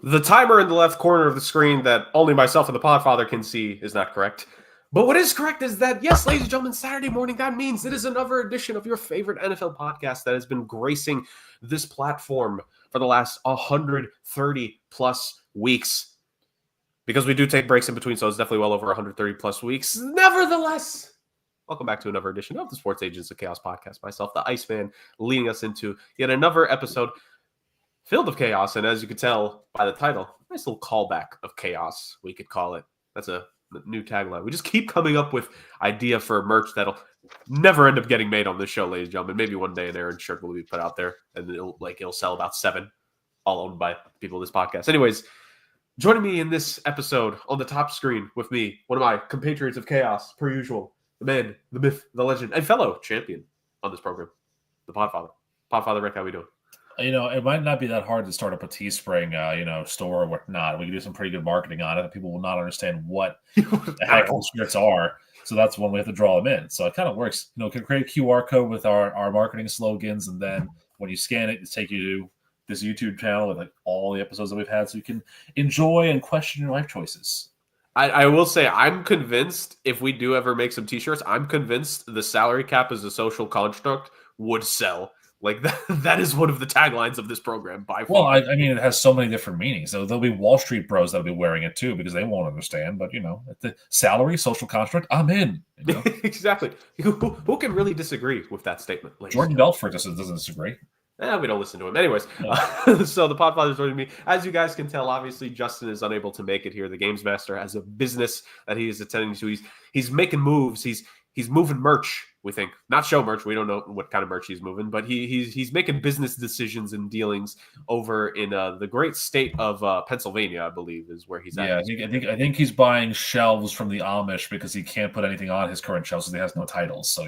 The timer in the left corner of the screen that only myself and the Podfather can see is not correct. But what is correct is that, yes, ladies and gentlemen, Saturday morning, that means it is another edition of your favorite NFL podcast that has been gracing this platform for the last 130 plus weeks. Because we do take breaks in between, so it's definitely well over 130 plus weeks. Nevertheless, welcome back to another edition of the Sports Agents of Chaos podcast. Myself, the Iceman, leading us into yet another episode filled with chaos, and as you can tell by the title, nice little callback of chaos, we could call it. That's a new tagline. We just keep coming up with idea for merch that'll never end up getting made on this show, ladies and gentlemen. Maybe one day an Aaron shirt will be put out there, and it'll sell about 7, all owned by people of this podcast. Anyways, joining me in this episode on the top screen with me, one of my compatriots of chaos, per usual, the man, the myth, the legend, and fellow champion on this program, the Podfather. Podfather Rick, how we doing? It might not be that hard to start up a Teespring, store or whatnot. We can do some pretty good marketing on it. People will not understand what the heck those shirts are. So that's when we have to draw them in. So it kind of works. Can create a QR code with our marketing slogans, and then when you scan it, it's take you to this YouTube channel with all the episodes that we've had, so you can enjoy and question your life choices. I will say, I'm convinced if we do ever make some T-shirts, I'm convinced the salary cap as a social construct would sell. Like that is one of the taglines of this program by far. Well, I mean, it has so many different meanings. So there'll be Wall Street bros that'll be wearing it too because they won't understand. But the salary, social construct, I'm in. Exactly. Who can really disagree with that statement? Jordan Belfort doesn't disagree. We don't listen to him. Anyways, so the Podfather is joining me. As you guys can tell, obviously Justin is unable to make it here. The Games Master has a business that he is attending to. He's making moves. He's moving merch, we think. Not show merch. We don't know what kind of merch he's moving, but he's making business decisions and dealings over in the great state of Pennsylvania, I believe, is where he's at. Yeah, I think he's buying shelves from the Amish because he can't put anything on his current shelves because he has no titles. So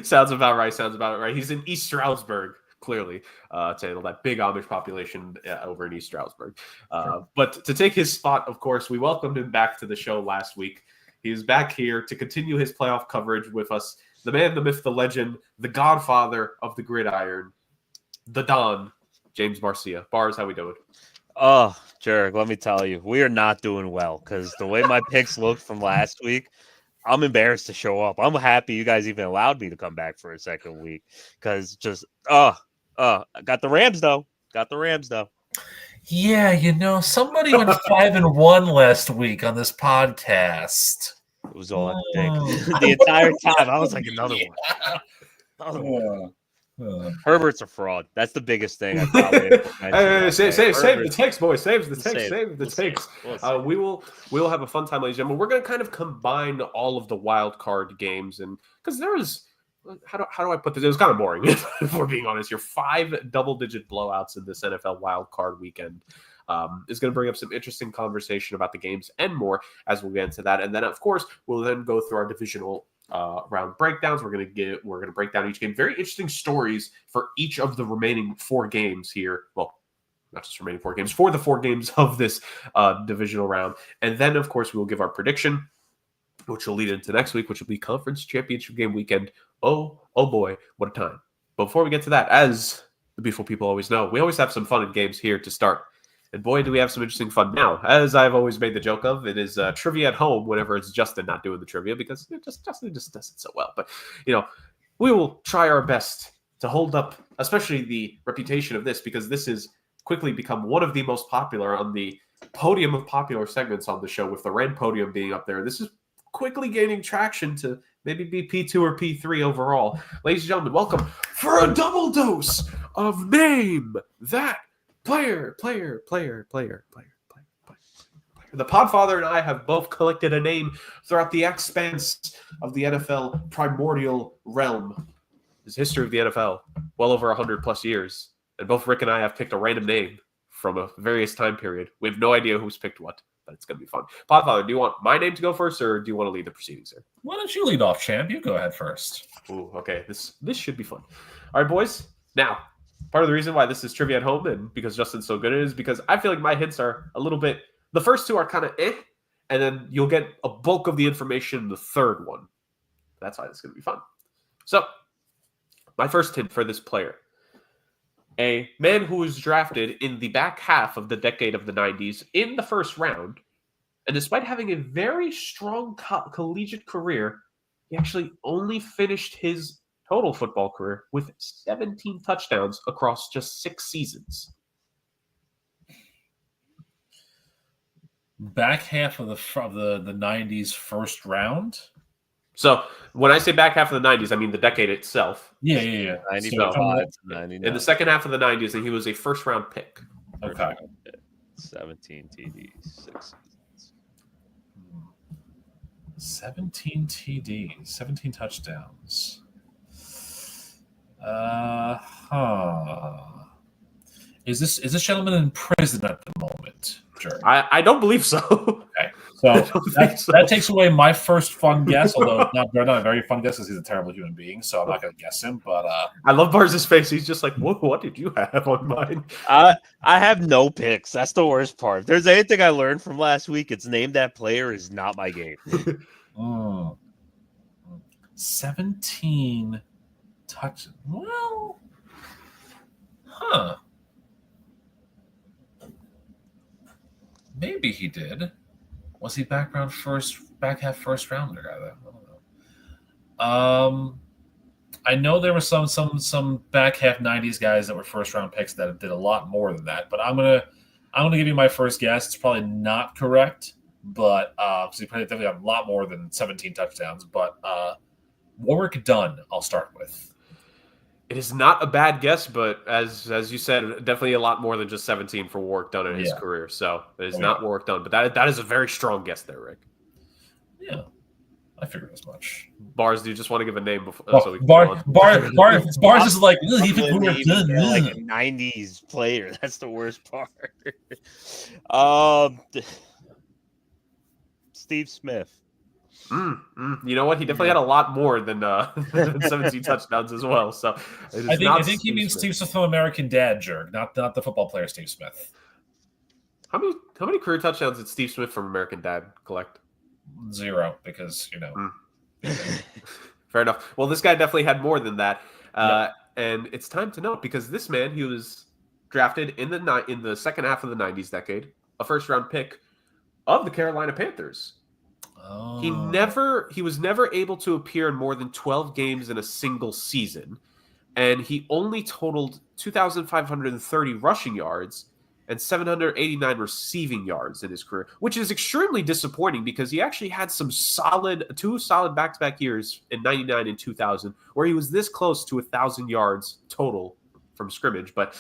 Sounds about right. He's in East Stroudsburg, clearly, to handle that big Amish population over in East Stroudsburg. Sure. But to take his spot, of course, we welcomed him back to the show last week. He's back here to continue his playoff coverage with us. The man, the myth, the legend, the godfather of the gridiron, the Don, James Barcia. Bars, how we doing? Oh, Jurg, let me tell you, we are not doing well because the way my picks looked from last week, I'm embarrassed to show up. I'm happy you guys even allowed me to come back for a second week because got the Rams though. Yeah, somebody went 5-1 last week on this podcast. It was all I think. The entire time, I was like, another one. Herbert's a fraud. That's the biggest thing. I probably save the takes, boys. Save the takes. We will have a fun time, ladies and gentlemen. We're going to kind of combine all of the wild card games, and because there is. How do I put this? It was kind of boring, if we're being honest here. 5 double-digit blowouts in this NFL wild card weekend is going to bring up some interesting conversation about the games and more as we'll get into that. And then, of course, we'll then go through our divisional round breakdowns. We're going to break down each game. Very interesting stories for each of the remaining 4 games here. Well, not just remaining 4 games, for the 4 games of this divisional round. And then, of course, we will give our prediction, which will lead into next week, which will be conference championship game weekend. Oh boy, what a time. But before we get to that, as the beautiful people always know, we always have some fun in games here to start. And boy, do we have some interesting fun now. As I've always made the joke of, it is trivia at home whenever it's Justin not doing the trivia because Justin just does it so well. But, we will try our best to hold up, especially the reputation of this, because this has quickly become one of the most popular on the podium of popular segments on the show, with the red podium being up there. This is quickly gaining traction to maybe be P2 or P3 overall. Ladies and gentlemen, welcome for a double dose of Name That Player. The Podfather and I have both collected a name throughout the expanse of the NFL primordial realm. This history of the NFL, well over 100 plus years. And both Rick and I have picked a random name from a various time period. We have no idea who's picked what, but it's going to be fun. Podfather, do you want my name to go first, or do you want to lead the proceedings here? Why don't you lead off, champ? You go ahead first. Ooh, okay. This should be fun. All right, boys. Now, part of the reason why this is trivia at home and because Justin's so good at it is because I feel like my hints are a little bit – the first 2 are kind of and then you'll get a bulk of the information in the third one. That's why this is going to be fun. So, my first hint for this player. a man who was drafted in the back half of the decade of the 90s in the first round. And despite having a very strong collegiate career, he actually only finished his total football career with 17 touchdowns across just 6 seasons. Back half of the 90s first round. So when I say back half of the 90s, I mean the decade itself. Yeah. 95 to 99. In the second half of the 90s, and he was a first-round pick. Okay. 17 TDs, 6 seasons. 17 TDs, 17 touchdowns. Is this gentleman in prison at the moment? Sure. I don't believe so. Okay. So that takes away my first fun guess, although it's not a very fun guess because he's a terrible human being, so I'm not going to guess him. But I love Barz's face. He's just like, what did you have on mine? I have no picks. That's the worst part. If there's anything I learned from last week, it's name that player is not my game. 17 touch. Well, maybe he did. Was he back half first rounder guy? I don't know. I know there were some back half 90s guys that were first round picks that did a lot more than that. But I'm gonna give you my first guess. It's probably not correct, but because he probably definitely got a lot more than 17 touchdowns. But Warwick Dunn, I'll start with. It is not a bad guess, but as you said, definitely a lot more than just 17 for Warwick Dunn in his career. So it is not Warwick Dunn, but that is a very strong guess there, Rick. Yeah, I figured as much. Bars, do you just want to give a name before? So we can Bars is like even like a 90s player. That's the worst part. Steve Smith. You know what? He definitely had a lot more than 17 touchdowns as well. So I think he means Steve Smith from American Dad, Jurg, not the football player Steve Smith. How many career touchdowns did Steve Smith from American Dad collect? 0, because Fair enough. Well, this guy definitely had more than that, and it's time to note because this man, he was drafted in the second half of the 90s decade, a first-round pick of the Carolina Panthers. Oh. He was never able to appear in more than 12 games in a single season, and he only totaled 2,530 rushing yards and 789 receiving yards in his career, which is extremely disappointing because he actually had two solid back-to-back years in 99 and 2000 where he was this close to 1,000 yards total from scrimmage, but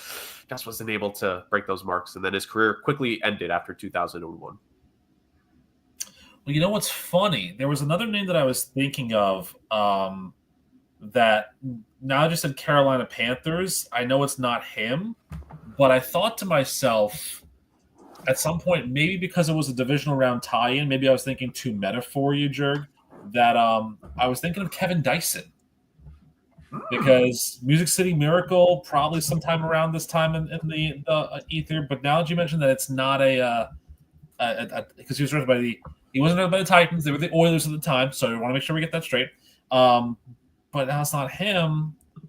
just wasn't able to break those marks, and then his career quickly ended after 2001. Well, you know what's funny? There was another name that I was thinking of that now I just said Carolina Panthers. I know it's not him, but I thought to myself at some point, maybe because it was a divisional round tie-in, maybe I was thinking too meta for you, Jurg, that I was thinking of Kevin Dyson. Because Music City Miracle, probably sometime around this time in the ether. But now that you mentioned that it's not because he was drafted by he wasn't drafted by the Titans. They were the Oilers at the time, so I want to make sure we get that straight. But now it's not him. I'm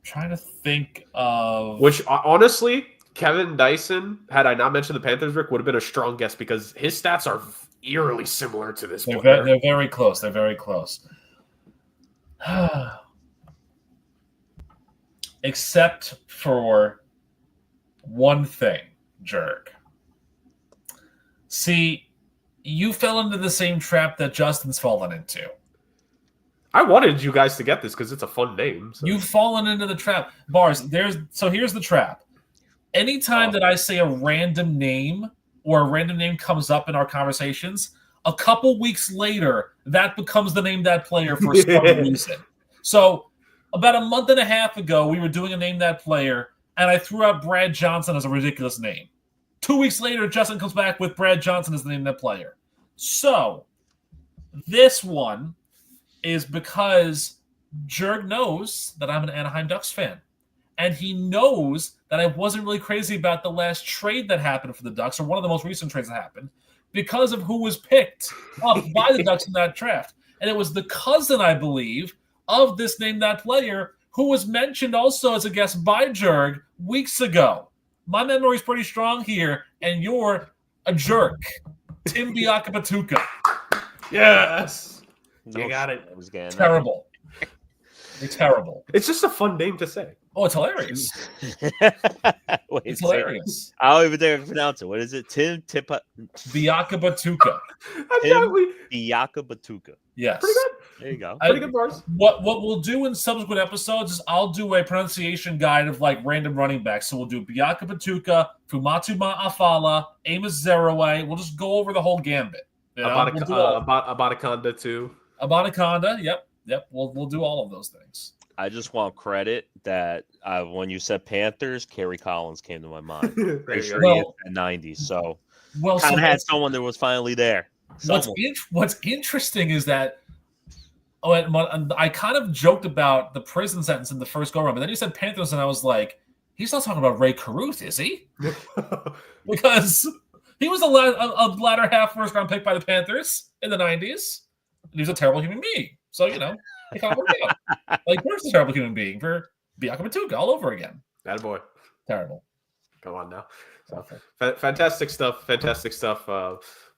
trying to think of which honestly, Kevin Dyson, had I not mentioned the Panthers, Rick, would have been a strong guess because his stats are eerily similar to this player. They're very close. They're very close. Except for one thing, Jurg. See, you fell into the same trap that Justin's fallen into. I wanted you guys to get this because it's a fun name. So. You've fallen into the trap. Bars, here's the trap. Anytime that I say a random name or a random name comes up in our conversations, a couple weeks later, that becomes the name that player for some reason. So about a month and a half ago, we were doing a name that player, and I threw out Brad Johnson as a ridiculous name. 2 weeks later, Justin comes back with Brad Johnson as the name of that player. So this one is because Jurg knows that I'm an Anaheim Ducks fan. And he knows that I wasn't really crazy about the last trade that happened for the Ducks, or one of the most recent trades that happened, because of who was picked up by the Ducks in that draft. And it was the cousin, I believe, of this name, that player, who was mentioned also as a guest by Jurg weeks ago. My memory's pretty strong here, and you're a jerk. Tim Biakabatuka. Yes. You got it. Terrible. It's terrible. It's just a fun name to say. Oh, it's hilarious. Wait, it's hilarious. I don't even think I can pronounce it. What is it? Biakabatuka. Biakabatuka. Yes. Pretty good. There you go. Pretty good bars. What we'll do in subsequent episodes is I'll do a pronunciation guide of like random running backs. So we'll do Biakabatuka, Fumatu Ma'afala, Amos Zeraway. We'll just go over the whole gambit. Abataconda too. Abataconda, yep. We'll do all of those things. I just want credit that when you said Panthers, Kerry Collins came to my mind. Pretty sure he is at 90. So kind of had someone that was finally there. What's interesting is that I kind of joked about the prison sentence in the first go-around, but then you said Panthers, and I was like, he's not talking about Ray Caruth, is he? Because he was a latter half first-round pick by the Panthers in the 90s, and he was a terrible human being. So, it kind of worked out. Like, where's the terrible human being for Biakabatuka all over again? Attaboy. Terrible. Come on now. So, fantastic stuff. Fantastic stuff.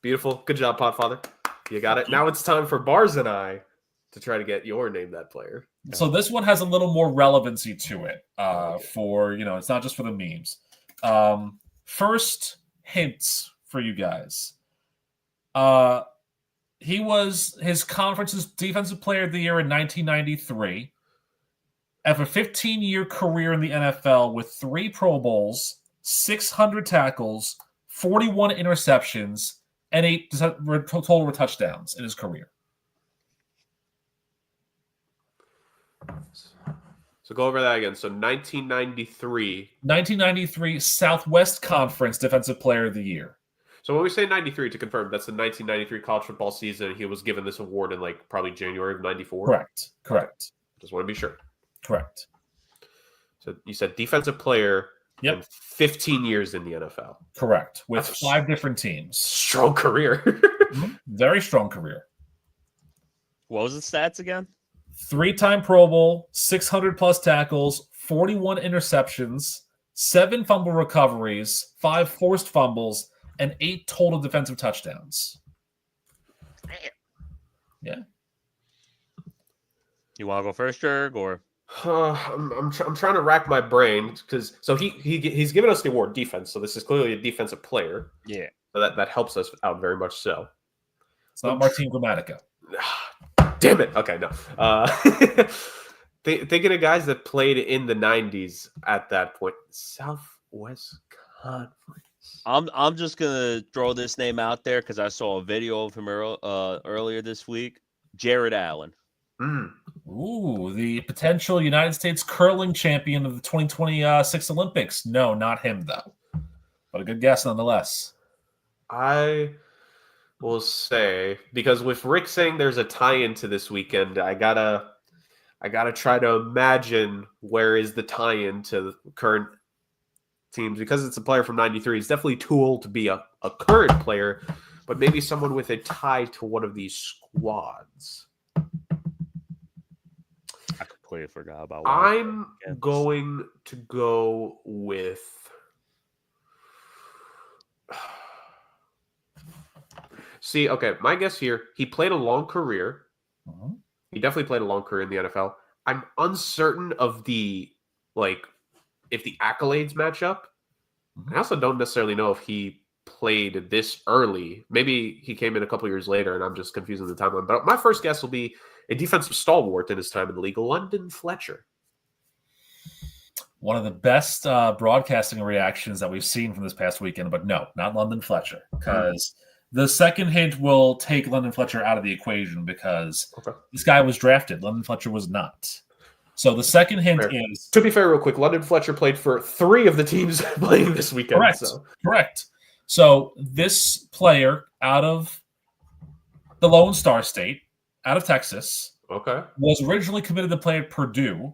Beautiful. Good job, Podfather. You got it. Now it's time for Bars and I to try to get your name that player. So this one has a little more relevancy to it for, it's not just for the memes. First hints for you guys. He was his conference's defensive player of the year in 1993. Have a 15-year career in the NFL with 3 Pro Bowls, 600 tackles, 41 interceptions, and 8 total touchdowns in his career. So go over that again. So 1993. 1993 Southwest Conference Defensive Player of the Year. So when we say 93, to confirm, that's the 1993 college football season. He was given this award in probably January of 94. Correct. Just want to be sure. Correct. So you said defensive player. Yep. And 15 years in the NFL. Correct. With 5 different teams. Strong career. Very strong career. What was the stats again? 3-time Pro Bowl, 600 plus tackles, 41 interceptions, 7 fumble recoveries, 5 forced fumbles, and 8 total defensive touchdowns. Yeah. You want to go first, Jurg, or? I'm trying to rack my brain because he's given us the award defense, so this is clearly a defensive player. Yeah. So that helps us out very much so. It's not Martin Gramatica. Damn it. Okay, no. Thinking of guys that played in the 90s at that point. Southwest Conference. I'm just gonna throw this name out there because I saw a video of him earlier this week. Jared Allen. Ooh, the potential United States curling champion of the 2026 Olympics. No, not him though. But a good guess nonetheless. I will say, because with Rick saying there's a tie-in to this weekend, I gotta try to imagine where is the tie-in to the current teams, because it's a player from 93. He's definitely too old to be a current player, but maybe someone with a tie to one of these squads. I completely forgot about. I'm going to go with. See, okay, my guess here, he played a long career. Mm-hmm. He definitely played a long career in the NFL. I'm uncertain of if the accolades match up. Mm-hmm. I also don't necessarily know if he played this early. Maybe he came in a couple years later, and I'm just confusing the timeline. But my first guess will be a defensive stalwart in his time in the league, London Fletcher. One of the best broadcasting reactions that we've seen from this past weekend, but no, not London Fletcher, because the second hint will take London Fletcher out of the equation because this guy was drafted. London Fletcher was not. So the second hint is... To be fair, real quick, London Fletcher played for 3 of the teams playing this weekend. Correct. So this player out of the Lone Star State, out of Texas, was originally committed to play at Purdue,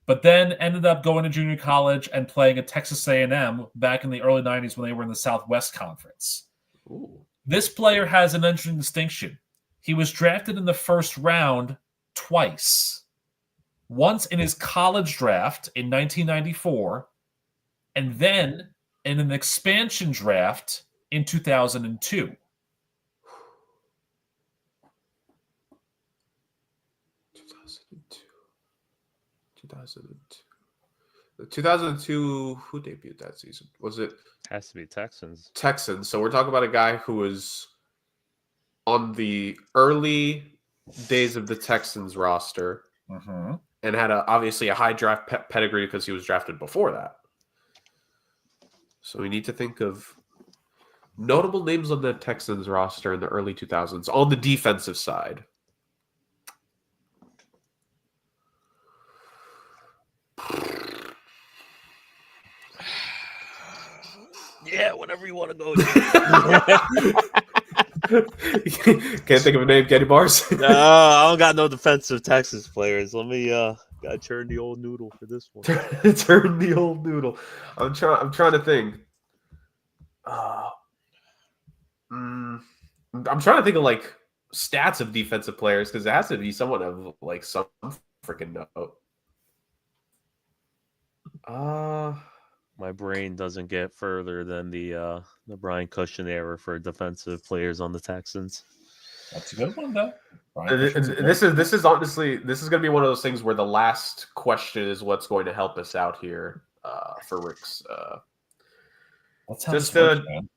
but then ended up going to junior college and playing at Texas A&M back in the early 90s when they were in the Southwest Conference. Ooh. This player has an interesting distinction. He was drafted in the first round twice. once in his college draft in 1994, and then in an expansion draft in 2002. 2002, who debuted that season? Was it? Has to be Texans. Texans. So we're talking about a guy who was on the early days of the Texans roster and had obviously a high draft pedigree because he was drafted before that. So we need to think of notable names on the Texans roster in the early 2000s on the defensive side. Yeah, whatever you want to go. Can't think of a name. Kenny Bars? No, I don't got no defensive Texas players. Let me gotta turn the old noodle for this one. Turn the old noodle. I'm trying to think. I'm trying to think of like stats of defensive players because it has to be someone of like some freaking note. My brain doesn't get further than the Brian Cushion era for defensive players on the Texans. That's a good one, though. This is honestly going to be one of those things where the last question is what's going to help us out here for Rick's. That's how this works, man.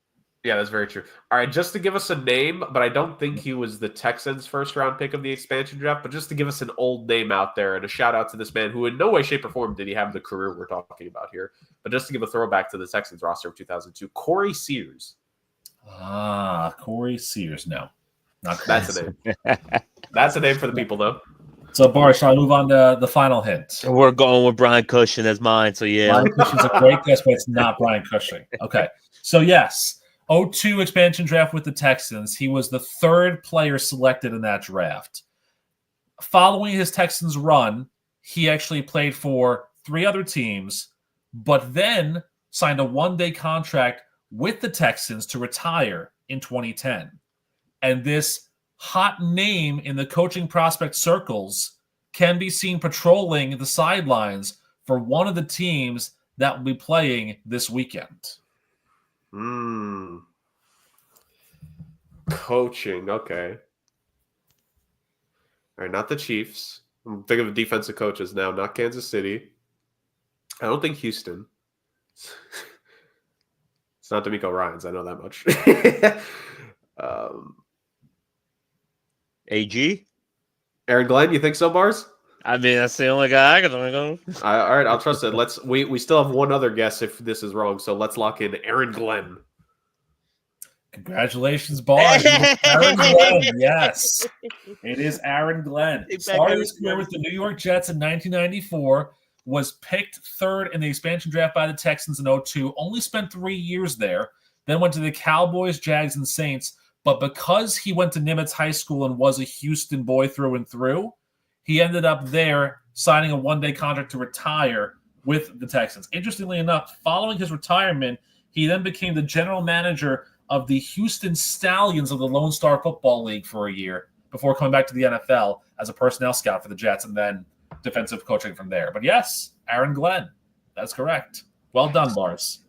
Yeah, that's very true. All right, just to give us a name, but I don't think he was the Texans' first-round pick of the expansion draft, but just to give us an old name out there and a shout-out to this man who in no way, shape, or form did he have the career we're talking about here, but just to give a throwback to the Texans roster of 2002, Corey Sears. Corey Sears. No, not Corey. That's a name. That's a name for the people, though. So, Bar, shall I move on to the final hint? We're going with Brian Cushion as mine, so yeah. Brian Cushing's a great guess, but it's not Brian Cushing. Okay, so yes. 2002 expansion draft with the Texans. He was the third player selected in that draft. Following his Texans run, he actually played for 3 other teams, but then signed a one-day contract with the Texans to retire in 2010. And this hot name in the coaching prospect circles can be seen patrolling the sidelines for one of the teams that will be playing this weekend. Coaching, okay. All right, not the Chiefs. I'm thinking of defensive coaches now, not Kansas City. I don't think Houston. It's not D'Amico Ryans, I know that much. AG? Aaron Glenn, you think so, Bars? I mean, that's the only guy I can think of. All right, I'll trust it. We still have one other guess if this is wrong, so let's lock in Aaron Glenn. Congratulations, Bars. Aaron Glenn, yes. It is Aaron Glenn. Started his career with the New York Jets in 1994, was picked third in the expansion draft by the Texans in 2002, only spent 3 years there, then went to the Cowboys, Jags, and Saints. But because he went to Nimitz High School and was a Houston boy through and through, he ended up there signing a one-day contract to retire with the Texans. Interestingly enough, following his retirement, he then became the general manager of the Houston Stallions of the Lone Star Football League for a year before coming back to the NFL as a personnel scout for the Jets and then defensive coaching from there. But yes, Aaron Glenn. That's correct. Well done, Lars.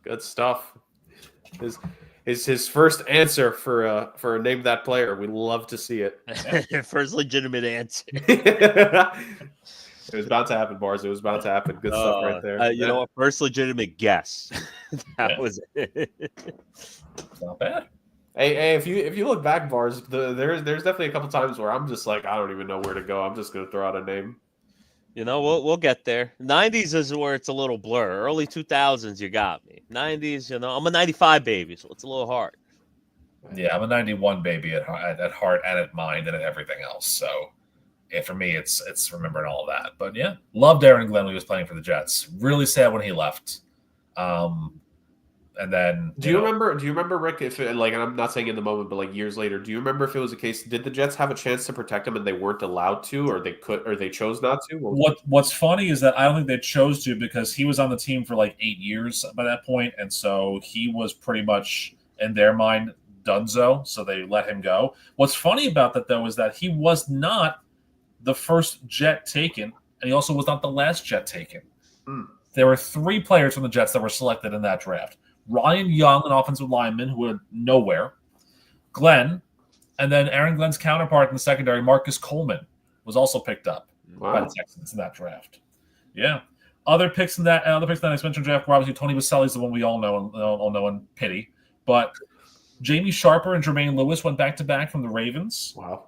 Good stuff. His first answer for a name that player. We love to see it. First legitimate answer. It was about to happen, Bars. It was about to happen. Good stuff right there. You know, a first legitimate guess. That was it. Not bad. Hey, if you look back, Bars, there's definitely a couple times where I'm just like, I don't even know where to go. I'm just gonna throw out a name. You know, we'll get there. 90s is where it's a little blur. Early 2000s, you got me. 90s, you know, I'm a 95 baby, so it's a little hard. Yeah, I'm a 91 baby at heart and at mind and at everything else. So, yeah, for me, it's remembering all of that. But yeah, loved Aaron Glenn when he was playing for the Jets. Really sad when he left. And then do you remember Rick? If and I'm not saying in the moment, but like years later, do you remember if it was a case? Did the Jets have a chance to protect him and they weren't allowed to, or they could, or they chose not to? What's funny is that I don't think they chose to because he was on the team for like 8 years by that point, and so he was pretty much in their mind donezo. So they let him go. What's funny about that though is that he was not the first Jet taken and he also was not the last Jet taken. Mm. There were 3 players from the Jets that were selected in that draft. Ryan Young, an offensive lineman who went nowhere. Glenn, and then Aaron Glenn's counterpart in the secondary, Marcus Coleman, was also picked up by the Texans in that draft. Yeah. Other picks in that expansion draft were obviously Tony Vaselli's the one we all know and pity. But Jamie Sharper and Jermaine Lewis went back-to-back from the Ravens. Wow.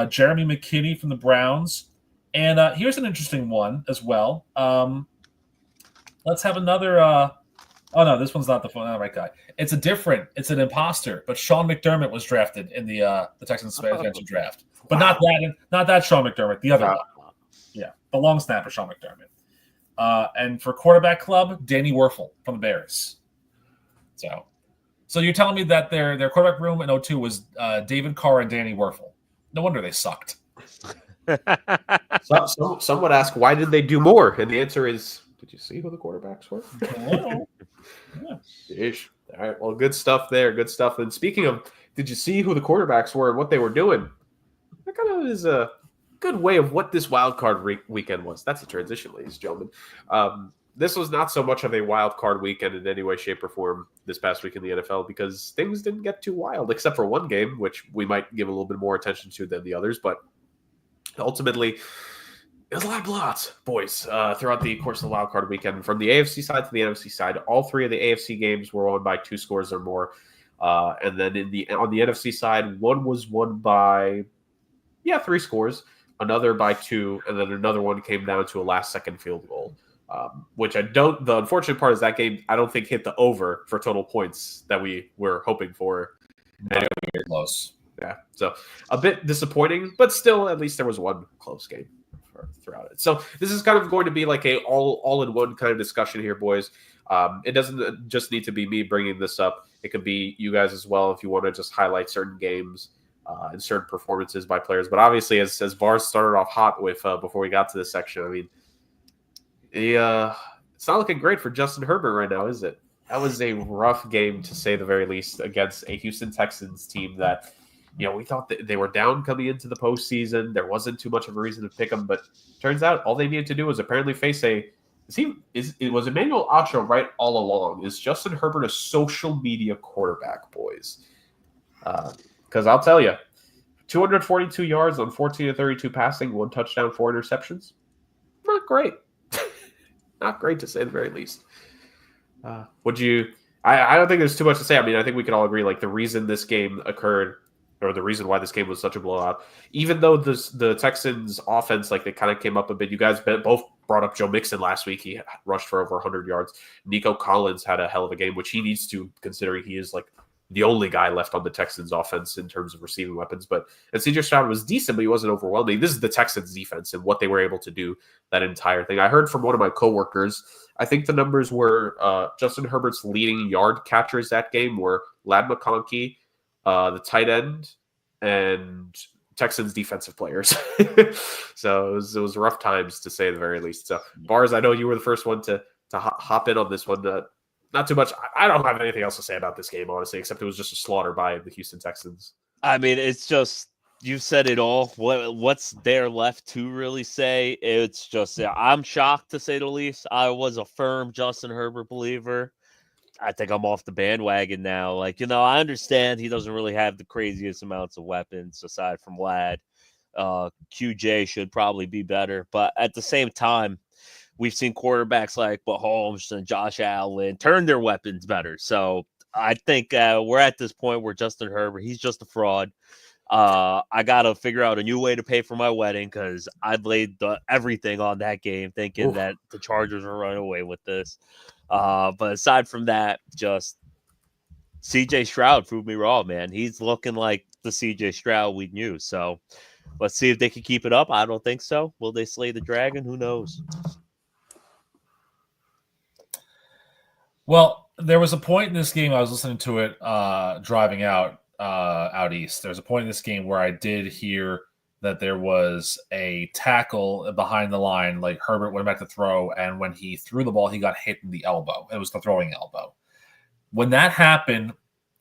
Jeremy McKinney from the Browns. And here's an interesting one as well. Let's have another oh, no, this one's not the right guy. It's an imposter, but Sean McDermott was drafted in the Texans expansion draft. But not that Sean McDermott, the other one. Yeah, the long snapper Sean McDermott. And for quarterback club, Danny Werfel from the Bears. So you're telling me that their quarterback room in 02 was David Carr and Danny Werfel. No wonder they sucked. Some would ask, why did they do more? And the answer is, did you see who the quarterbacks were? Yeah. All right. Well, good stuff there. Good stuff. And speaking of, did you see who the quarterbacks were and what they were doing? That kind of is a good way of what this wild card weekend was. That's a transition, ladies and gentlemen. This was not so much of a wild card weekend in any way, shape, or form this past week in the NFL because things didn't get too wild, except for one game, which we might give a little bit more attention to than the others. But ultimately, it was a lot of blowouts, boys, throughout the course of the wild card weekend. From the AFC side to the NFC side, all 3 of the AFC games were won by 2 scores or more. And then on the NFC side, one was won by 3 scores, another by 2, and then another one came down to a last-second field goal. Which the unfortunate part is that game, I don't think hit the over for total points that we were hoping for. Anyway, close. Yeah, so a bit disappointing, but still, at least there was one close game throughout it. So this is kind of going to be like a all-in-one kind of discussion here, boys. It doesn't just need to be me bringing this up. It could be you guys as well if you want to just highlight certain games and certain performances by players. But obviously, as Bars started off hot with before we got to this section, I mean, it's not looking great for Justin Herbert right now, is it? That was a rough game, to say the very least, against a Houston Texans team that, we thought that they were down coming into the postseason. There wasn't too much of a reason to pick them, but turns out all they needed to do was apparently face was Emmanuel Acho right all along? Is Justin Herbert a social media quarterback, boys? Because I'll tell you, 242 yards on 14 of 32 passing, 1 touchdown, 4 interceptions. Not great. Not great, to say the very least. I don't think there's too much to say. I mean, I think we can all agree, like, the reason this game occurred, or the reason why this game was such a blowout, even though the Texans offense, like, they kind of came up a bit. You guys both brought up Joe Mixon last week. He rushed for over 100 yards. Nico Collins had a hell of a game, which he needs to, considering he is, like, the only guy left on the Texans offense in terms of receiving weapons. And CJ Stroud was decent, but he wasn't overwhelming. This is the Texans defense and what they were able to do that entire thing. I heard from one of my coworkers, I think the numbers were Justin Herbert's leading yard catchers that game were Ladd McConkey, the tight end, and Texans defensive players. So it was rough times, to say the very least. So Bars, I know you were the first one to hop in on this one. Not too much. I don't have anything else to say about this game, honestly, except it was just a slaughter by the Houston Texans. I mean, it's just, you said it all. What's there left to really say? It's just, I'm shocked, to say the least. I was a firm Justin Herbert believer. I think I'm off the bandwagon now. Like, I understand he doesn't really have the craziest amounts of weapons aside from Ladd. QJ should probably be better. But at the same time, we've seen quarterbacks like Mahomes and Josh Allen turn their weapons better. So I think we're at this point where Justin Herbert, he's just a fraud. I got to figure out a new way to pay for my wedding because I laid everything on that game thinking that the Chargers were running away with this. But aside from that, just CJ Stroud proved me wrong, man. He's looking like the CJ Stroud we knew. So let's see if they can keep it up. I don't think so. Will they slay the dragon? Who knows? Well, there was a point in this game, I was listening to it driving out east. There's a point in this game where I did hear that there was a tackle behind the line, like Herbert went back to throw, and when he threw the ball, he got hit in the elbow. It was the throwing elbow. When that happened,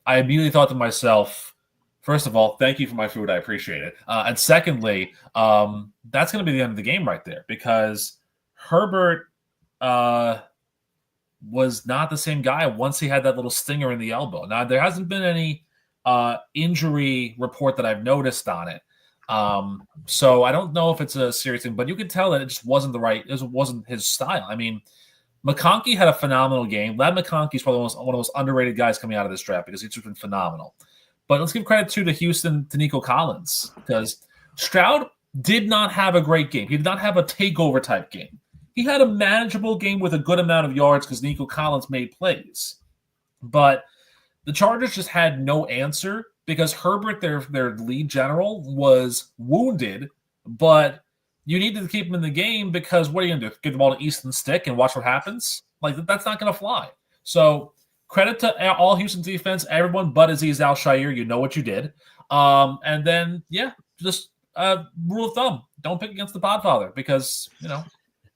I immediately thought to myself, First of all, thank you for my food. I appreciate it. And secondly, that's going to be the end of the game right there because Herbert was not the same guy once he had that little stinger in the elbow. Now, there hasn't been any injury report that I've noticed on it. So I don't know if it's a serious thing, but you can tell that it just wasn't it wasn't his style. I mean, McConkey had a phenomenal game. Ladd McConkey is probably one of the most underrated guys coming out of this draft because he's just been phenomenal. But let's give credit to Houston, to Nico Collins, because Stroud did not have a great game. He did not have a takeover type game. He had a manageable game with a good amount of yards because Nico Collins made plays. But the Chargers just had no answer because Herbert, their lead general, was wounded, but you needed to keep him in the game because what are you going to do? Give the ball to Easton Stick and watch what happens? Like, that's not going to fly. So credit to all Houston defense, everyone but Azeez Al-Shaair. You know what you did. And then, just rule of thumb. Don't pick against the Podfather because,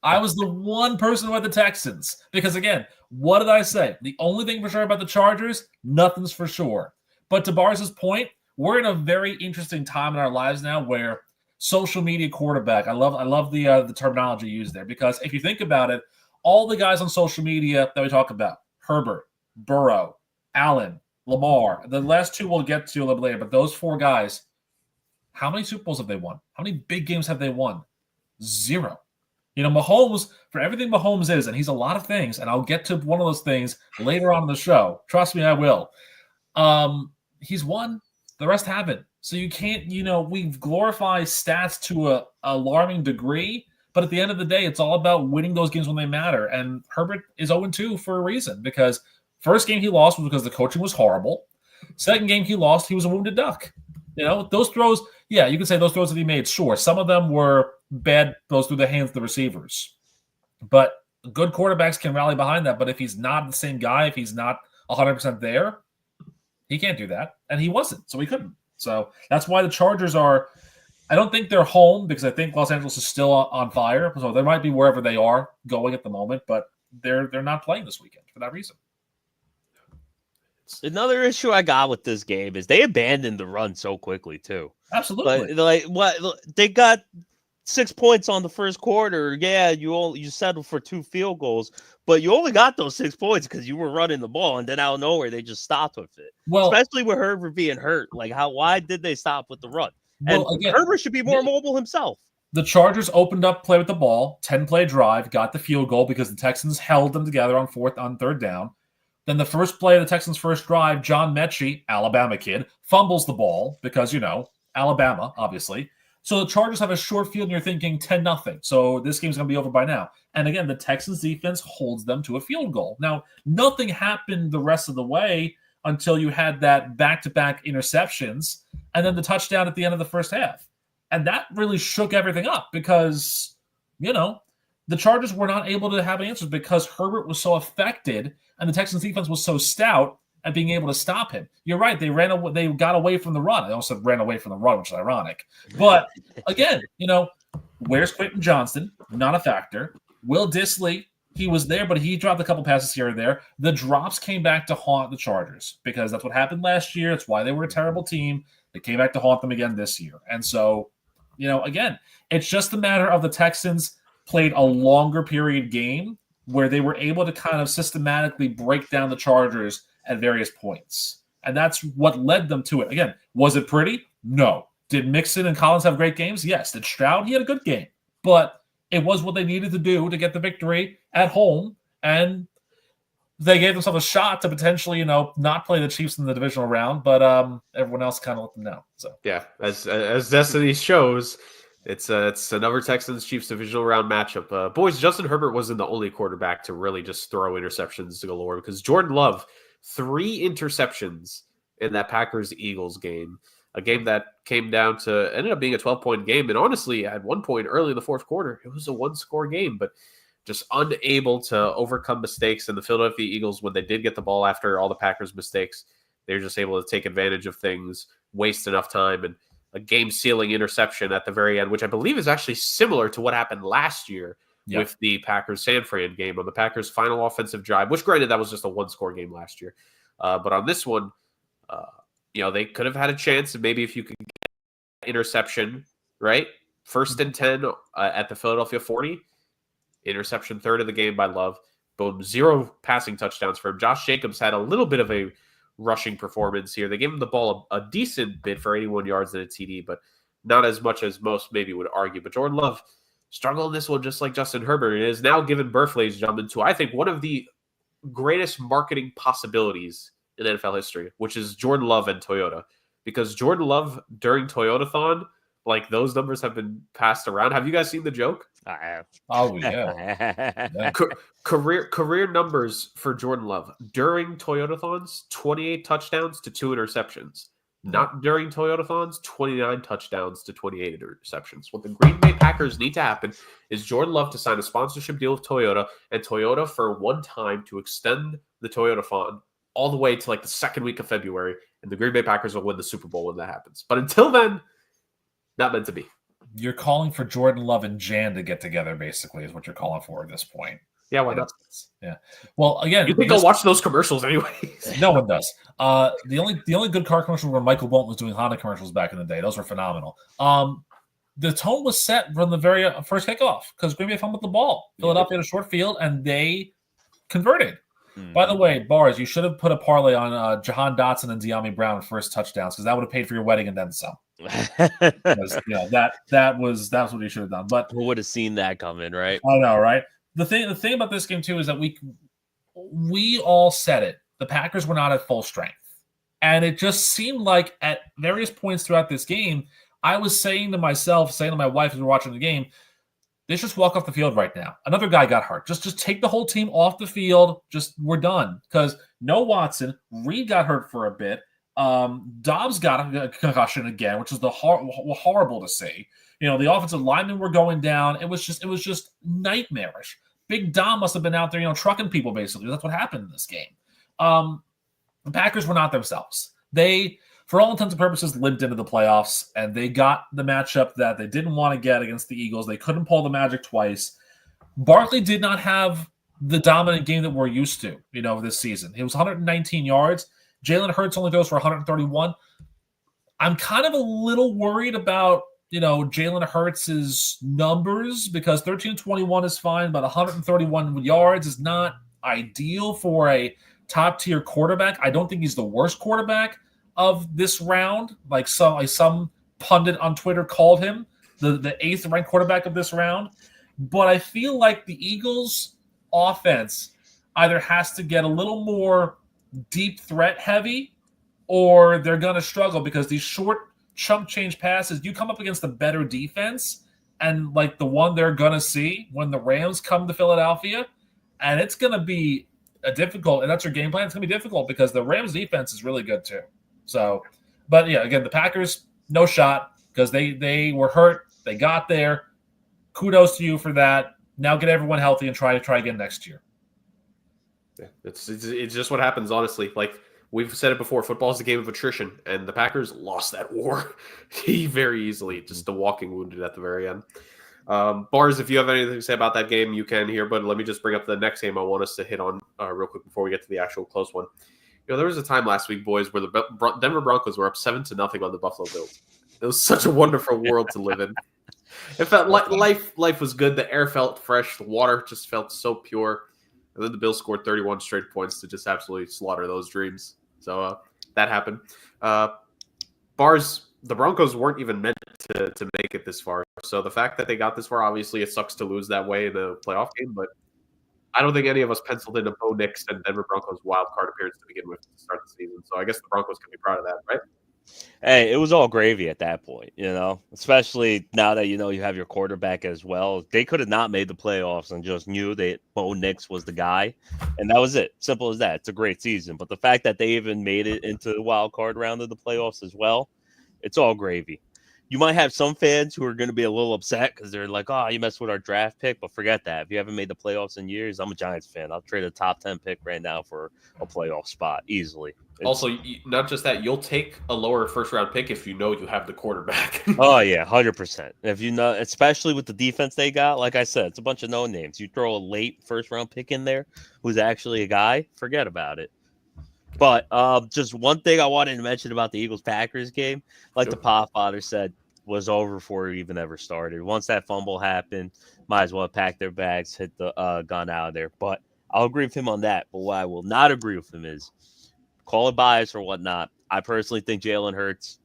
I was the one person who had the Texans. Because, again, what did I say? The only thing for sure about the Chargers, nothing's for sure. But to Bars's point, we're in a very interesting time in our lives now where social media quarterback, I love the terminology used there. Because if you think about it, all the guys on social media that we talk about, Herbert, Burrow, Allen, Lamar, the last two we'll get to a little later, but those four guys, how many Super Bowls have they won? How many big games have they won? 0. Mahomes, for everything Mahomes is, and he's a lot of things, and I'll get to one of those things later on in the show. Trust me, I will. He's won. The rest haven't. So you can't, we glorify stats to a alarming degree, but at the end of the day, it's all about winning those games when they matter. And Herbert is 0-2 for a reason, because first game he lost was because the coaching was horrible. Second game he lost, he was a wounded duck. Those throws, you can say those throws that he made, sure. Some of them were bad throws through the hands of the receivers. But good quarterbacks can rally behind that. But if he's not the same guy, if he's not 100% there, he can't do that. And he wasn't, so he couldn't. So that's why the Chargers I don't think they're home because I think Los Angeles is still on fire. So they might be wherever they are going at the moment, but they're not playing this weekend for that reason. Another issue I got with this game is they abandoned the run so quickly too. Absolutely. They got 6 points on the first quarter. Yeah, you settled for 2 field goals, but you only got those 6 points because you were running the ball, and then out of nowhere they just stopped with it. Well, especially with Herbert being hurt. Like, why did they stop with the run? And again, Herbert should be more mobile himself. The Chargers opened up play with the ball, 10-play drive, got the field goal because the Texans held them together on third down. Then the first play of the Texans' first drive, John Mechie, Alabama kid, fumbles the ball because, Alabama, obviously. So the Chargers have a short field, and you're thinking 10-0. So this game's going to be over by now. And again, the Texans' defense holds them to a field goal. Now, nothing happened the rest of the way until you had that back-to-back interceptions and then the touchdown at the end of the first half. And that really shook everything up because, the Chargers were not able to have answers because Herbert was so affected and the Texans defense was so stout at being able to stop him. You're right. They got away from the run. I also ran away from the run, which is ironic. But again, where's Quentin Johnston? Not a factor. Will Dissly, he was there, but he dropped a couple passes here and there. The drops came back to haunt the Chargers because that's what happened last year. It's why they were a terrible team. They came back to haunt them again this year. And so, again, it's just a matter of the Texans played a longer period game where they were able to kind of systematically break down the Chargers at various points. And that's what led them to it. Again, was it pretty? No. Did Mixon and Collins have great games? Yes. Did Stroud? He had a good game. But it was what they needed to do to get the victory at home. And they gave themselves a shot to potentially, not play the Chiefs in the divisional round. But everyone else kind of let them know. So yeah, as destiny shows, it's another Texans-Chiefs divisional round matchup. Boys, Justin Herbert wasn't the only quarterback to really just throw interceptions to galore because Jordan Love, 3 interceptions in that Packers-Eagles game, a game that ended up being a 12-point game. And honestly, at one point early in the fourth quarter, it was a 1-score game, but just unable to overcome mistakes. And the Philadelphia Eagles, when they did get the ball after all the Packers' mistakes, they were just able to take advantage of things, waste enough time, and a game-sealing interception at the very end, which I believe is actually similar to what happened last year with the Packers-San Fran game on the Packers' final offensive drive, which granted that was just a 1-score game last year. But on this one, they could have had a chance, and maybe if you could get interception, right? 1st and 10 at the Philadelphia 40, interception, third of the game by Love. Boom, 0 passing touchdowns for him. Josh Jacobs had a little bit of a rushing performance here. They gave him the ball a decent bit for 81 yards and a TD, but not as much as most maybe would argue. But Jordan Love struggled in this one just like Justin Herbert. It has now given birth, ladies and gentlemen, to I think one of the greatest marketing possibilities in NFL history, which is Jordan Love and Toyota. Because Jordan Love during Toyotathon, like those numbers have been passed around. Have you guys seen the joke? I have. Oh yeah. Career numbers for Jordan Love during Toyotathons: 28 touchdowns to 2 interceptions. Not during Toyotathons: 29 touchdowns to 28 interceptions. What the Green Bay Packers need to happen is Jordan Love to sign a sponsorship deal with Toyota, and Toyota for one time to extend the Toyotathon all the way to like the second week of February, and the Green Bay Packers will win the Super Bowl when that happens. But until then, not meant to be. You're calling for Jordan Love and Jan to get together, basically, is what you're calling for at this point. Yeah, why not? Yeah. Well, again, you think I'll watch those commercials anyways? No one does. The only good car commercial were Michael Bolton was doing Honda commercials back in the day. Those were phenomenal. The tone was set from the very first kickoff because Green Bay fumbled the ball. Philadelphia had a short field, and they converted. By the way, Bars, you should have put a parlay on Jahan Dotson and De'Ami Brown first touchdowns because that would have paid for your wedding and then some. That's what you should have done. But who would have seen that coming, right? I know, right? The thing about this game too is that we all said it. The Packers were not at full strength, and it just seemed like at various points throughout this game, I was saying to myself, saying to my wife as we were watching the game, they should just walk off the field right now. Another guy got hurt. Just take the whole team off the field. Just we're done because no Watson. Reed got hurt for a bit. Dobbs got a concussion again, which was horrible to see. The offensive linemen were going down. It was just nightmarish. Big Dom must have been out there, trucking people basically. That's what happened in this game. The Packers were not themselves. They, for all intents and purposes, limped into the playoffs, and they got the matchup that they didn't want to get against the Eagles. They couldn't pull the magic twice. Barkley did not have the dominant game that we're used to, this season. It was 119 yards. Jalen Hurts only goes for 131. I'm kind of a little worried about, Jalen Hurts' numbers because 13-21 is fine, but 131 yards is not ideal for a top-tier quarterback. I don't think he's the worst quarterback of this round, like some pundit on Twitter called him, the 8th ranked quarterback of this round. But I feel like the Eagles' offense either has to get a little more deep threat heavy or they're going to struggle because these short chump change passes, you come up against a better defense and like the one they're going to see when the Rams come to Philadelphia, and it's going to be a difficult, and that's your game plan. It's going to be difficult because the Rams defense is really good too. So, but yeah, again, the Packers, no shot because they were hurt. They got there. Kudos to you for that. Now get everyone healthy and try again next year. Yeah, it's just what happens, honestly. Like we've said it before, football is a game of attrition, and the Packers lost that war very easily. Just the walking wounded at the very end. Bars, if you have anything to say about that game, you can here. But let me just bring up the next game I want us to hit on real quick before we get to the actual close one. There was a time last week, boys, where the Denver Broncos were up 7-0 on the Buffalo Bills. It was such a wonderful world to live in. It felt like life was good. The air felt fresh. The water just felt so pure. And then the Bills scored 31 straight points to just absolutely slaughter those dreams. So that happened. Bars, the Broncos weren't even meant to make it this far. So the fact that they got this far, obviously it sucks to lose that way in the playoff game, but I don't think any of us penciled in a Bo Nix and Denver Broncos wild card appearance to begin with to start the season. So I guess the Broncos can be proud of that, right? Hey, it was all gravy at that point, especially now that, you have your quarterback as well. They could have not made the playoffs and just knew that Bo Nix was the guy. And that was it. Simple as that. It's a great season. But the fact that they even made it into the wild card round of the playoffs as well, it's all gravy. You might have some fans who are going to be a little upset because they're like, oh, you messed with our draft pick. But forget that. If you haven't made the playoffs in years, I'm a Giants fan. I'll trade a top 10 pick right now for a playoff spot easily. Also, not just that, you'll take a lower first-round pick if you know you have the quarterback. Oh, yeah, 100%. If you know, especially with the defense they got, like I said, it's a bunch of no-names. You throw a late first-round pick in there who's actually a guy, forget about it. But just one thing I wanted to mention about the Eagles-Packers game, like Sure. the Podfather said, was over before it even ever started. Once that fumble happened, might as well pack their bags, hit the gun out of there. But I'll agree with him on that. But what I will not agree with him is, call it bias or whatnot, I personally think Jalen Hurts,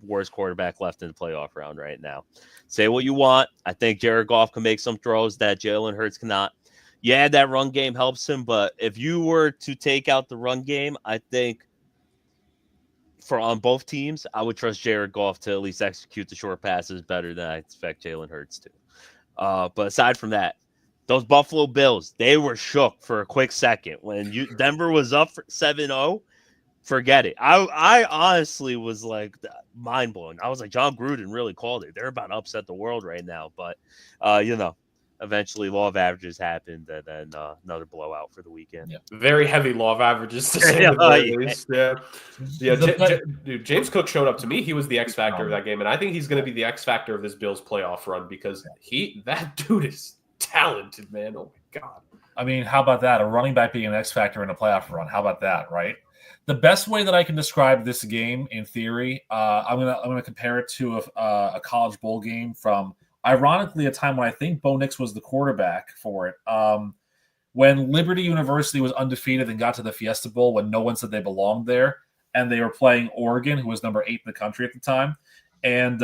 worst quarterback left in the playoff round right now. Say what you want. I think Jared Goff can make some throws that Jalen Hurts cannot. Yeah, that run game helps him, but if you were to take out the run game, I think on both teams, I would trust Jared Goff to at least execute the short passes better than I expect Jalen Hurts to. But aside from that, those Buffalo Bills, they were shook for a quick second. When Denver was up 7-0, forget it. I honestly was like mind-blown. I was like, John Gruden really called it. They're about to upset the world right now. But, eventually law of averages happened, and then another blowout for the weekend. Yeah. Very heavy law of averages to say the least. Dude, James Cook showed up to me. He was the X factor of that game, and I think he's going to be the X factor of this Bills playoff run because that dude is talented, man. Oh my god. I mean, how about that? A running back being an X factor in a playoff run. How about that, right? The best way that I can describe this game in theory, I'm gonna compare it to a college bowl game from, ironically, a time when I think Bo Nix was the quarterback for it. When Liberty University was undefeated and got to the Fiesta Bowl when no one said they belonged there, and they were playing Oregon, who was number 8 in the country at the time, and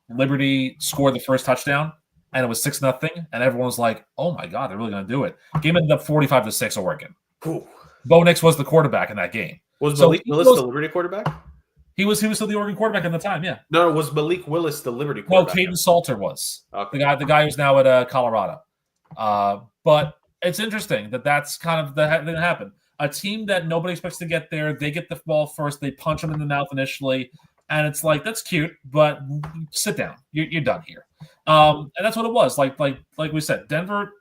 Liberty scored the first touchdown, and it was 6-0, and everyone was like, "Oh my god, they're really going to do it." Game ended up 45-6 Oregon. Ooh. Bo Nix was the quarterback in that game. Was Malik Willis the Liberty quarterback? He was still the Oregon quarterback at the time, yeah. No, was Malik Willis the Liberty quarterback? No, Caden Salter was. Okay. The guy who's now at Colorado. But it's interesting that's kind of the thing that happened. A team that nobody expects to get there, they get the ball first, they punch them in the mouth initially, and it's like, that's cute, but sit down. You're done here. And that's what it was. Like we said, Denver,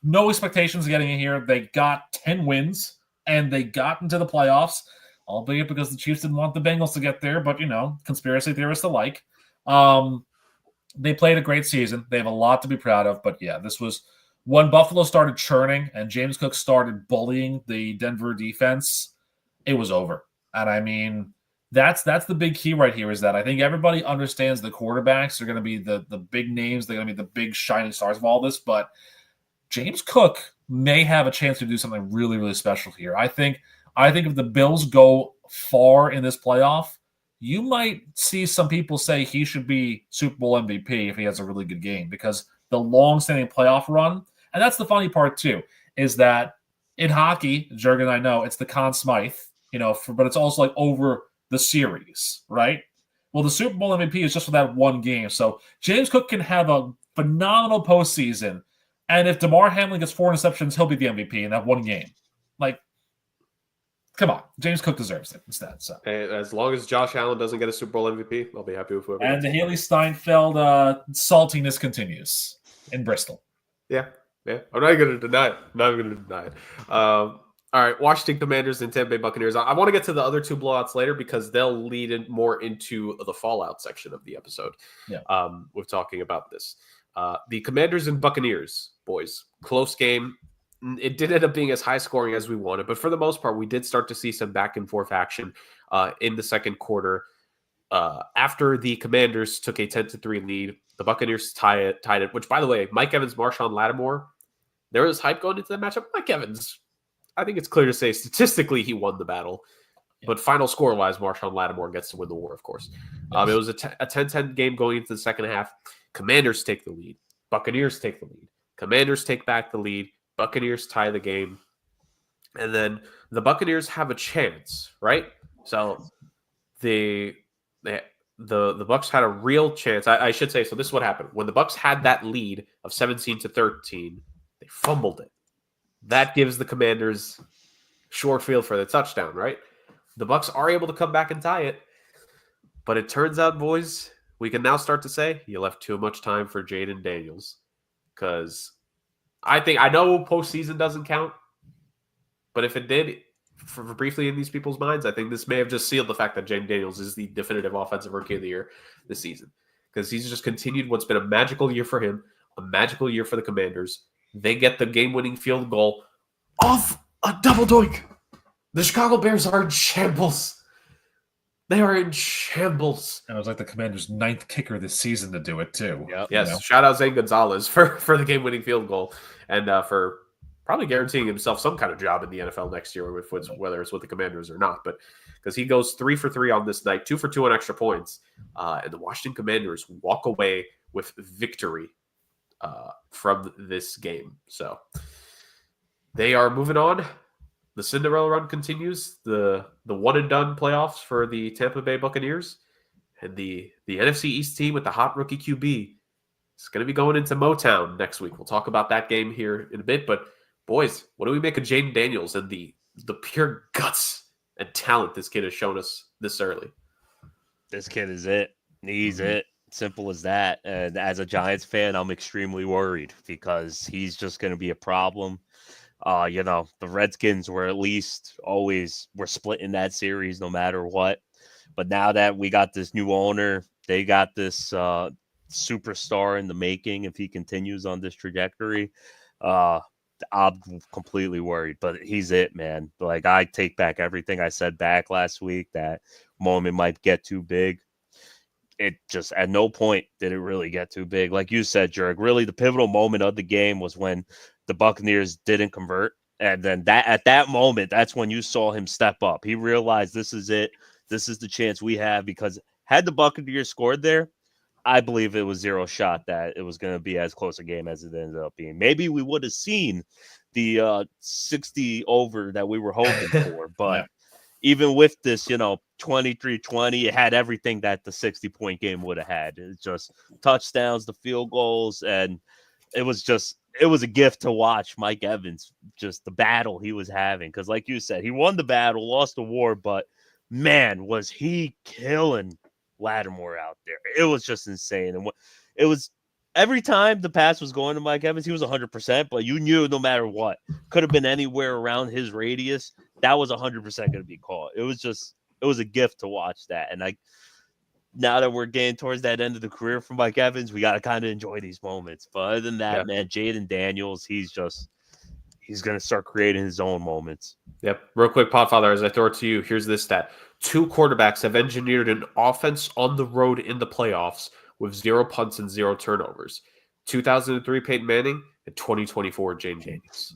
no expectations of getting in here. They got 10 wins, and they got into the playoffs, albeit because the Chiefs didn't want the Bengals to get there, but, conspiracy theorists alike. They played a great season. They have a lot to be proud of, but yeah, this was when Buffalo started churning and James Cook started bullying the Denver defense, it was over. And I mean, that's the big key right here, is that I think everybody understands the quarterbacks are going to be the big names. They're going to be the big shining stars of all this, but James Cook may have a chance to do something really, really special here. I think if the Bills go far in this playoff, you might see some people say he should be Super Bowl MVP if he has a really good game, because the long-standing playoff run, and that's the funny part too, is that in hockey, Jurg and I know, it's the Conn Smythe, but it's also like over the series, right? Well, the Super Bowl MVP is just for that one game. So James Cook can have a phenomenal postseason, and if DeMar Hamlin gets 4 interceptions, he'll be the MVP in that one game. Like, come on, James Cook deserves it instead. So, as long as Josh Allen doesn't get a Super Bowl MVP, I'll be happy with whoever. And the Haley Steinfeld saltiness continues in Bristol. Yeah. I'm not going to deny it. All right, Washington Commanders and Tampa Bay Buccaneers. I want to get to the other two blowouts later because they'll lead more into the fallout section of the episode. Yeah. We're talking about this. The Commanders and Buccaneers, boys, close game. It did end up being as high scoring as we wanted, but for the most part, we did start to see some back and forth action in the second quarter. After the Commanders took a 10-3 lead, the Buccaneers tied it, which, by the way, Mike Evans, Marshawn Lattimore, there was hype going into that matchup. Mike Evans, I think it's clear to say statistically he won the battle, but final score-wise, Marshawn Lattimore gets to win the war, of course. It was a 10-10 game going into the second half. Commanders take the lead. Buccaneers take the lead. Commanders take back the lead. Buccaneers tie the game. And then the Buccaneers have a chance, right? So the Bucs had a real chance. I should say, so this is what happened. When the Bucs had that lead of 17-13, they fumbled it. That gives the Commanders short field for the touchdown, right? The Bucs are able to come back and tie it. But it turns out, boys, we can now start to say you left too much time for Jaden Daniels. Because I know postseason doesn't count, but if it did, for briefly in these people's minds, I think this may have just sealed the fact that Jaden Daniels is the definitive offensive rookie of the year this season. Because he's just continued what's been a magical year for him, a magical year for the Commanders. They get the game-winning field goal off a double doink. The Chicago Bears are in shambles. They are in shambles. And it was like the Commanders' 9th kicker this season to do it, too. Yep. Yes, shout out Zane Gonzalez for the game-winning field goal and for probably guaranteeing himself some kind of job in the NFL next year, whether it's with the Commanders or not. But because he goes 3 for 3 on this night, 2 for 2 on extra points, and the Washington Commanders walk away with victory from this game. So they are moving on. The Cinderella run continues. The one and done playoffs for the Tampa Bay Buccaneers, and the NFC East team with the hot rookie QB is going to be going into Motown next week. We'll talk about that game here in a bit. But boys, what do we make of Jaden Daniels and the pure guts and talent this kid has shown us this early? This kid is it. He's it. Simple as that. And as a Giants fan, I'm extremely worried because he's just going to be a problem. The Redskins were at least always were splitting that series no matter what. But now that we got this new owner, they got this superstar in the making. If he continues on this trajectory, I'm completely worried. But he's it, man. Like, I take back everything I said back last week. That moment might get too big. It just at no point did it really get too big. Like you said, Jurg, really the pivotal moment of the game was when the Buccaneers didn't convert. And then at that moment, that's when you saw him step up. He realized this is it. This is the chance we have, because had the Buccaneers scored there, I believe it was zero shot that it was going to be as close a game as it ended up being. Maybe we would have seen the 60 over that we were hoping for. But even with this, 23-20, it had everything that the 60-point game would have had. It's just touchdowns, the field goals, and it was a gift to watch Mike Evans, just the battle he was having. Because like you said, he won the battle, lost the war, but man, was he killing Lattimore out there. It was just insane. And it was every time the pass was going to Mike Evans, he was 100%, but you knew no matter what, could have been anywhere around his radius, that was 100% going to be caught. It was a gift to watch that. And now that we're getting towards that end of the career for Mike Evans, we got to kind of enjoy these moments. But other than that, man, Jaden Daniels, he's going to start creating his own moments. Yep. Real quick, Podfather, as I throw it to you, here's this stat. 2 quarterbacks have engineered an offense on the road in the playoffs with 0 punts and 0 turnovers. 2003, Peyton Manning, and 2024, Jaden Daniels.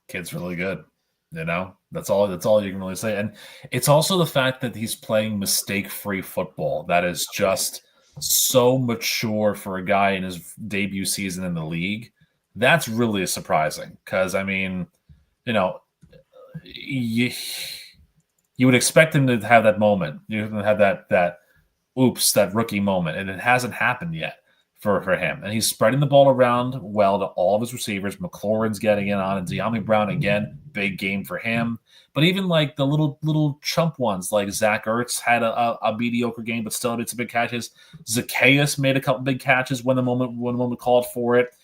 Kid's really good. That's all you can really say. And it's also the fact that he's playing mistake-free football. That is just so mature for a guy in his debut season in the league. That's really surprising because, you would expect him to have that moment. You would have that rookie moment, and it hasn't happened yet for him. And he's spreading the ball around well to all of his receivers. McLaurin's getting in on, and De'Ami Brown again, big game for him. But even like the little chump ones, like Zach Ertz had a mediocre game, but still made some big catches. Zacchaeus made a couple big catches when the moment called for it.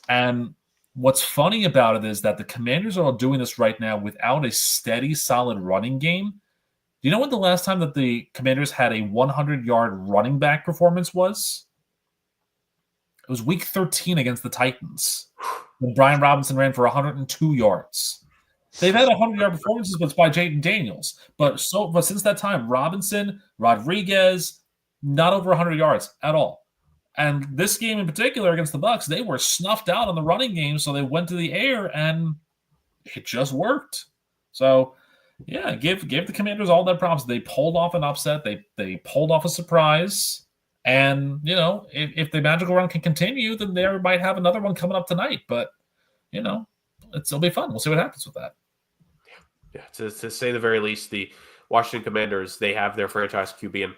And what's funny about it is that the Commanders are all doing this right now without a steady, solid running game. Do you know when the last time that the Commanders had a 100-yard running back performance was? It was week 13 against the Titans when Brian Robinson ran for 102 yards. They've had 100-yard performances, but it's by Jaden Daniels. But since that time, Robinson, Rodriguez, not over 100 yards at all. And this game in particular against the Bucs, they were snuffed out on the running game, so they went to the air, and it just worked. So, yeah, give the Commanders all their props. They pulled off an upset. They pulled off a surprise. And, if the magical run can continue, then they might have another one coming up tonight. But, it'll be fun. We'll see what happens with that. Yeah, to say the very least, the Washington Commanders, they have their franchise QB. And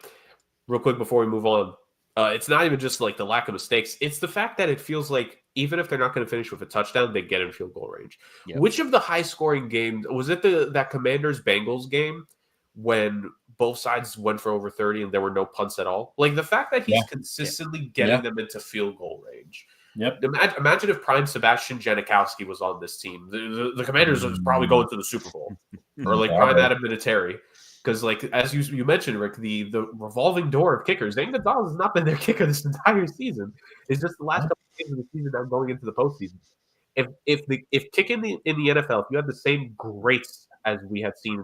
real quick before we move on, it's not even just like the lack of mistakes. It's the fact that it feels like even if they're not going to finish with a touchdown, they get in field goal range. Yep. Which of the high-scoring games – was it that Commanders-Bengals game when both sides went for over 30 and there were no punts at all? Like the fact that he's consistently getting them into field goal range. Yep. Imagine if prime Sebastian Janikowski was on this team. The Commanders was probably going to the Super Bowl. Or like prime Adam Vinatieri. Because, like, as you mentioned, Rick, the revolving door of kickers, Zane Gonzalez has not been their kicker this entire season. It's just the last couple of games of the season now going into the postseason. if kicking in the NFL, if you had the same greats as we had seen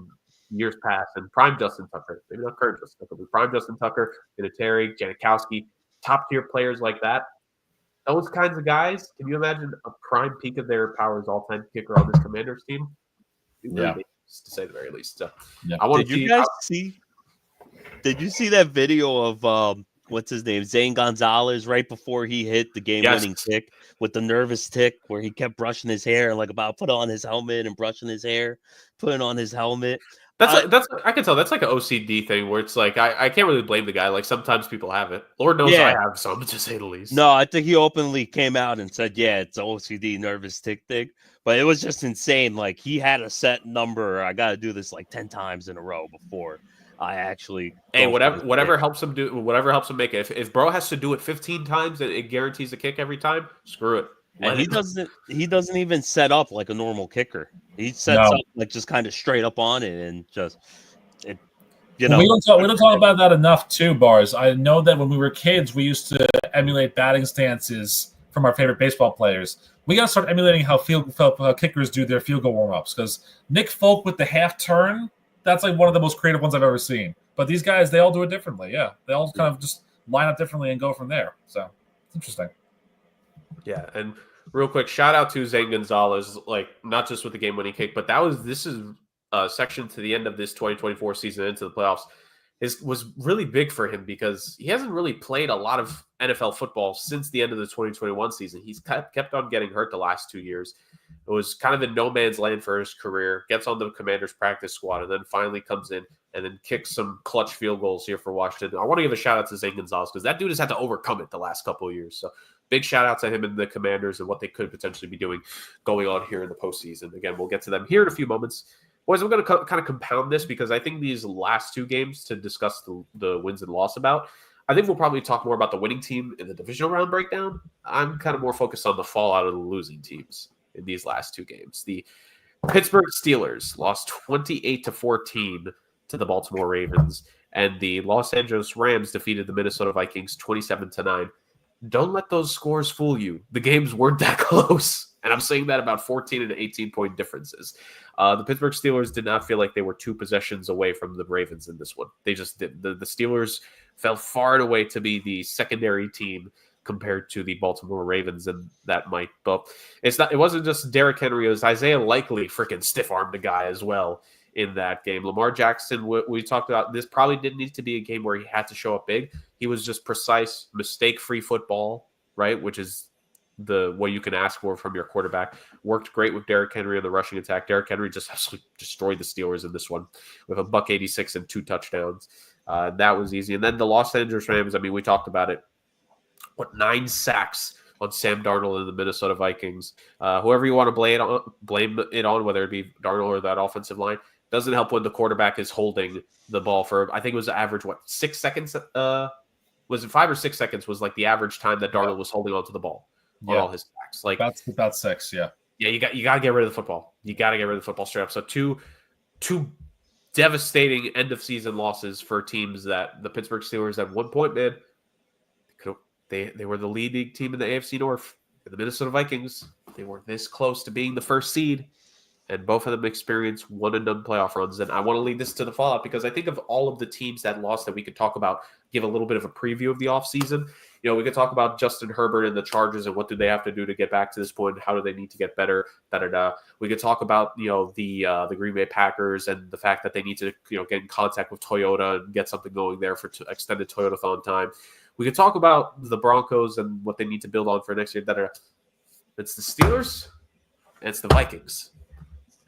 years past, and prime Justin Tucker, maybe not current Justin Tucker, but prime Justin Tucker, Vinatieri, Janikowski, top tier players like that, those kinds of guys, can you imagine a prime peak of their powers all time kicker on this Commanders team? Yeah. To say the very least. So yeah. I want Did you guys see? Did you see that video of what's his name, Zane Gonzalez, right before he hit the game-winning kick with the nervous tick, where he kept brushing his hair, like about put on his helmet and brushing his hair, putting on his helmet. That's I can tell that's like an OCD thing where it's like I can't really blame the guy. Like sometimes people have it. Lord knows I have some, to say the least. No, I think he openly came out and said, "Yeah, it's an OCD nervous tick thing." But it was just insane. Like he had a set number. I got to do this like 10 times in a row before I actually. Hey, whatever helps him make it. If Bro has to do it 15 times and it guarantees a kick every time, screw it. And he doesn't even set up like a normal kicker. He sets up like just kind of straight up on it and just we don't talk about that enough too, Bars. I know that when we were kids, we used to emulate batting stances from our favorite baseball players. We got to start emulating how kickers do their field goal warm-ups, because Nick Folk with the half turn, that's like one of the most creative ones I've ever seen. But these guys, they all do it differently. Yeah, they all kind of just line up differently and go from there. So it's interesting. Yeah, and real quick, shout out to Zane Gonzalez, like not just with the game-winning kick, but this is a section to the end of this 2024 season into the playoffs. Was really big for him because he hasn't really played a lot of NFL football since the end of the 2021 season. He's kept on getting hurt the last 2 years. It was kind of in no man's land for his career, gets on the Commanders practice squad, and then finally comes in and then kicks some clutch field goals here for Washington. I want to give a shout out to Zane Gonzalez because that dude has had to overcome it the last couple of years. So big shout out to him and the Commanders and what they could potentially be doing going on here in the postseason. Again, we'll get to them here in a few moments. Boys, I'm going to kind of compound this because I think these last two games to discuss the wins and loss about, I think we'll probably talk more about the winning team in the divisional round breakdown. I'm kind of more focused on the fallout of the losing teams in these last two games. The Pittsburgh Steelers lost 28-14 to the Baltimore Ravens, and the Los Angeles Rams defeated the Minnesota Vikings 27-9. Don't let those scores fool you. The games weren't that close. And I'm saying that about 14 and 18-point differences. The Pittsburgh Steelers did not feel like they were 2 possessions away from the Ravens in this one. They just did. The Steelers fell far and away to be the secondary team compared to the Baltimore Ravens, and that might. But it wasn't just Derrick Henry. It was Isaiah Likely freaking stiff-armed a guy as well in that game. Lamar Jackson, we talked about, this probably didn't need to be a game where he had to show up big. He was just precise, mistake-free football, right, which is what you can ask for from your quarterback. Worked great with Derrick Henry on the rushing attack. Derrick Henry just absolutely destroyed the Steelers in this one with a $186 and 2 touchdowns. That was easy. And then the Los Angeles Rams, I mean, we talked about it. 9 sacks on Sam Darnold and the Minnesota Vikings. Whoever you want to blame it on, whether it be Darnold or that offensive line, doesn't help when the quarterback is holding the ball for, I think it was the average, 6 seconds? Was it 5 or 6 seconds was like the average time that Darnold was holding onto the ball on all his sacks. Like that's about 6, yeah. Yeah, you got to get rid of the football. You got to get rid of the football straight up. So two devastating end of season losses for teams that the Pittsburgh Steelers at one point, man, they were the leading team in the AFC North. And the Minnesota Vikings, they were this close to being the first seed, and both of them experienced one and done playoff runs. And I want to lead this to the fallout because I think of all of the teams that lost that we could talk about, give a little bit of a preview of the offseason. You know, we could talk about Justin Herbert and the Chargers and what do they have to do to get back to this point? How do they need to get better? We could talk about, the Green Bay Packers and the fact that they need to, get in contact with Toyota and get something going there for extended Toyota-thon time. We could talk about the Broncos and what they need to build on for next year. It's the Steelers and it's the Vikings.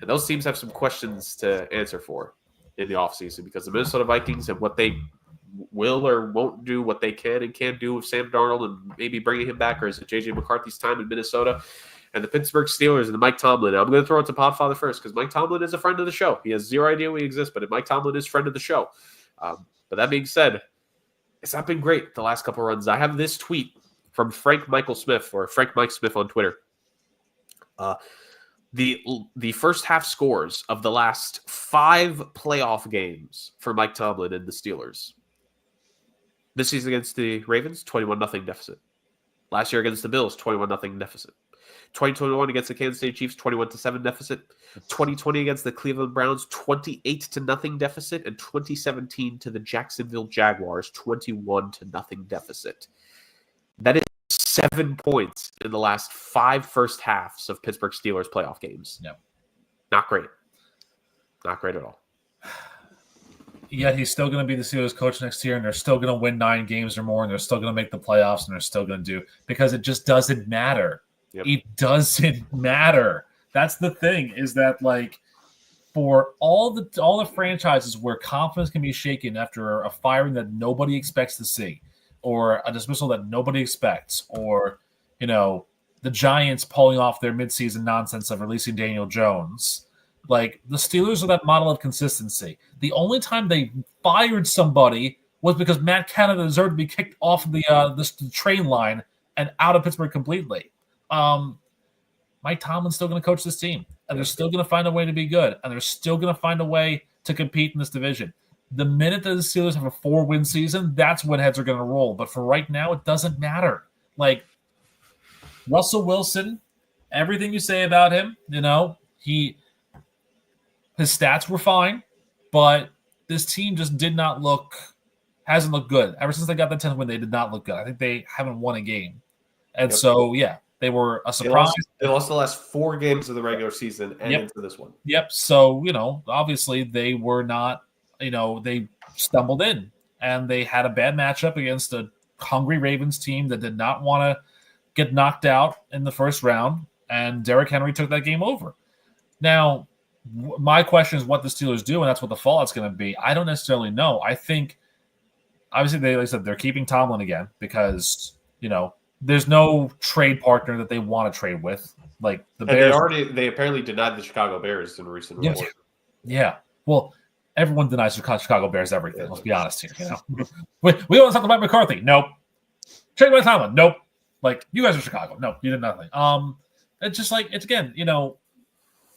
And those teams have some questions to answer for in the offseason because the Minnesota Vikings and what they will or won't do, what they can and can't do with Sam Darnold and maybe bringing him back, or is it J.J. McCarthy's time in Minnesota? And the Pittsburgh Steelers and the Mike Tomlin. Now, I'm going to throw it to Podfather first because Mike Tomlin is a friend of the show. He has zero idea we exist, but Mike Tomlin is friend of the show. But that being said, it's not been great the last couple runs. I have this tweet from Frank Michael Smith, or Frank Mike Smith on Twitter. The first half scores of the last 5 playoff games for Mike Tomlin and the Steelers. This season against the Ravens, 21-0 deficit. Last year against the Bills, 21-0 deficit. 2021 against the Kansas City Chiefs, 21-7 deficit. 2020 against the Cleveland Browns, 28-0 deficit, and 2017 to the Jacksonville Jaguars, 21-0 deficit. That is 7 points in the last 5 first halves of Pittsburgh Steelers playoff games. Yep. Not great. Not great at all. Yet he's still going to be the Steelers coach next year, and they're still going to win 9 games or more, and they're still going to make the playoffs, and they're still going to do because it just doesn't matter. Yep. It doesn't matter. That's the thing, is that like for all the franchises where confidence can be shaken after a firing that nobody expects to see, or a dismissal that nobody expects, or the Giants pulling off their midseason nonsense of releasing Daniel Jones. Like, the Steelers are that model of consistency. The only time they fired somebody was because Matt Canada deserved to be kicked off the train line and out of Pittsburgh completely. Mike Tomlin's still going to coach this team, and they're still going to find a way to be good, and they're still going to find a way to compete in this division. The minute that the Steelers have a 4-win season, that's when heads are going to roll. But for right now, it doesn't matter. Like, Russell Wilson, everything you say about him, his stats were fine, but this team just hasn't looked good. Ever since they got that 10th win, they did not look good. I think they haven't won a game. And so, they were a surprise. They lost the last 4 games of the regular season and into this one. Yep. So, obviously they were not, they stumbled in, and they had a bad matchup against a hungry Ravens team that did not want to get knocked out in the first round, and Derrick Henry took that game over. Now, my question is what the Steelers do, and that's what the fallout's going to be. I don't necessarily know. I think, obviously, like I said, they're keeping Tomlin again because, there's no trade partner that they want to trade with. Like the Bears. They apparently denied the Chicago Bears in a recent report. Yeah. Well, everyone denies the Chicago Bears everything. Let's be honest here. We don't want to talk about McCarthy. Nope. Trade by Tomlin. Nope. Like, you guys are Chicago. Nope. You did nothing. It's just like, it's again,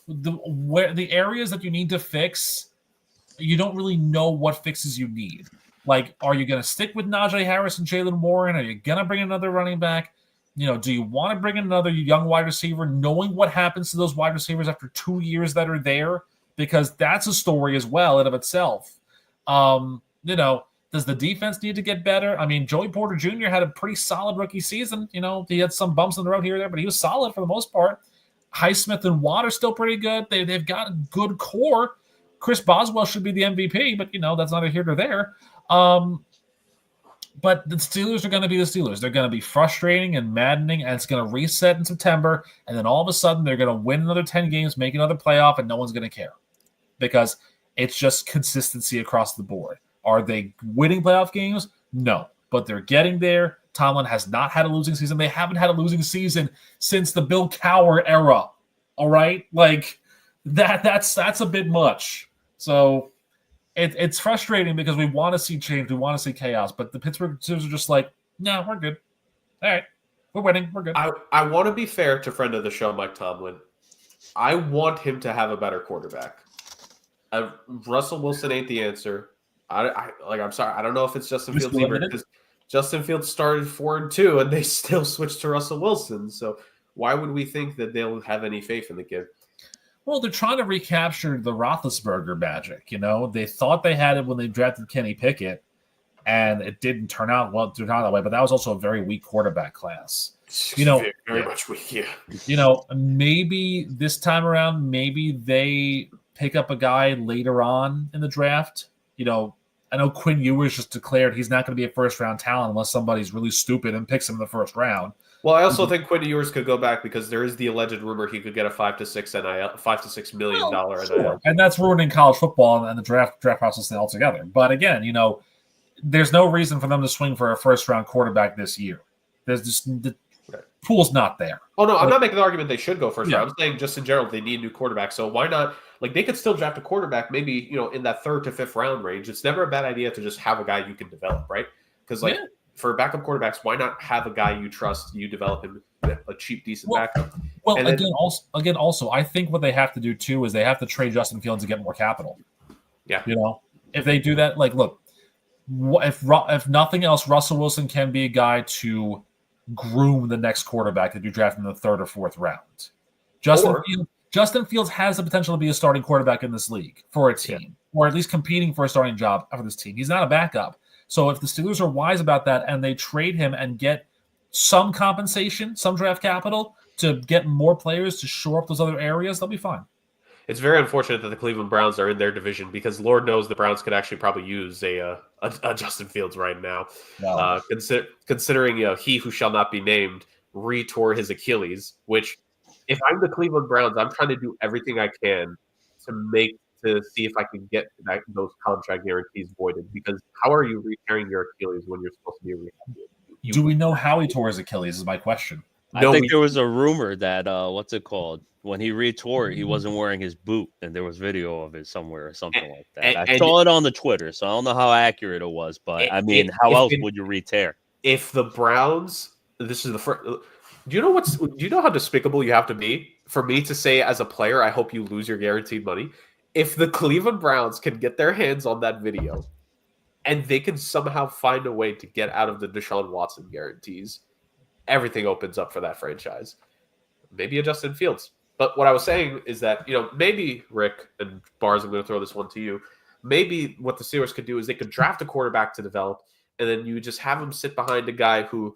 the areas that you need to fix, you don't really know what fixes you need. Like, are you going to stick with Najee Harris and Jalen Warren? Are you going to bring another running back? Do you want to bring in another young wide receiver, knowing what happens to those wide receivers after 2 years that are there? Because that's a story as well in of itself. Does the defense need to get better? I mean, Joey Porter Jr. had a pretty solid rookie season. He had some bumps in the road here or there, but he was solid for the most part. Highsmith and Watt are still pretty good. They've got a good core. Chris Boswell should be the MVP, but, that's neither here nor there. But the Steelers are going to be the Steelers. They're going to be frustrating and maddening, and it's going to reset in September, and then all of a sudden they're going to win another 10 games, make another playoff, and no one's going to care because it's just consistency across the board. Are they winning playoff games? No, but they're getting there. Tomlin has not had a losing season. They haven't had a losing season since the Bill Cowher era. All right? Like, that's a bit much. So it's frustrating because we want to see change. We want to see chaos. But the Pittsburgh Steelers are just like, no, we're good. All right. We're winning. We're good. I want to be fair to friend of the show, Mike Tomlin. I want him to have a better quarterback. Russell Wilson ain't the answer. I'm sorry. I don't know if it's Justin Fields either, because Justin Fields started 4-2 and they still switched to Russell Wilson. So why would we think that they'll have any faith in the kid? Well, they're trying to recapture the Roethlisberger magic. They thought they had it when they drafted Kenny Pickett, and it didn't turn out that way. But that was also a very weak quarterback class. Very much weak. Yeah. Maybe this time around, maybe they pick up a guy later on in the draft. I know Quinn Ewers just declared he's not going to be a first-round talent unless somebody's really stupid and picks him in the first round. Well, I also think Quinn Ewers could go back because there is the alleged rumor he could get a $5 to $6 million NIL. And that's ruining college football and the draft process altogether. But again, there's no reason for them to swing for a first-round quarterback this year. There's just the pool's not there. Oh no, I'm not making the argument they should go first round. I'm saying just in general they need a new quarterback. So why not? Like, they could still draft a quarterback, maybe in that 3rd to 5th round range. It's never a bad idea to just have a guy you can develop, right? Because for backup quarterbacks, why not have a guy you trust, you develop him, a cheap, decent backup? Well, also, I think what they have to do too is they have to trade Justin Fields to get more capital. Yeah, if they do that, like, look, if nothing else, Russell Wilson can be a guy to groom the next quarterback that you draft in the 3rd or 4th round. Justin Fields has the potential to be a starting quarterback in this league for a team, or at least competing for a starting job for this team. He's not a backup. So if the Steelers are wise about that and they trade him and get some compensation, some draft capital to get more players to shore up those other areas, they'll be fine. It's very unfortunate that the Cleveland Browns are in their division because Lord knows the Browns could actually probably use a Justin Fields right now. No. Considering he who shall not be named retore his Achilles, which if I'm the Cleveland Browns, I'm trying to do everything I can to see if I can get those contract guarantees voided. Because how are you repairing your Achilles when you're supposed to be rehab? Do we know how he tore his Achilles is my question. I think there was a rumor that, what's it called? When he retore, he wasn't wearing his boot, and there was video of it somewhere or something like that. I saw it on the Twitter, so I don't know how accurate it was, but I mean, how else would you re-tear? If the Browns, this is the first. Do you know how despicable you have to be for me to say as a player, I hope you lose your guaranteed money? If the Cleveland Browns can get their hands on that video and they can somehow find a way to get out of the Deshaun Watson guarantees, everything opens up for that franchise. Maybe a Justin Fields. But what I was saying is that, maybe Rick and Bars, I'm going to throw this one to you. Maybe what the Steelers could do is they could draft a quarterback to develop, and then you just have him sit behind a guy who,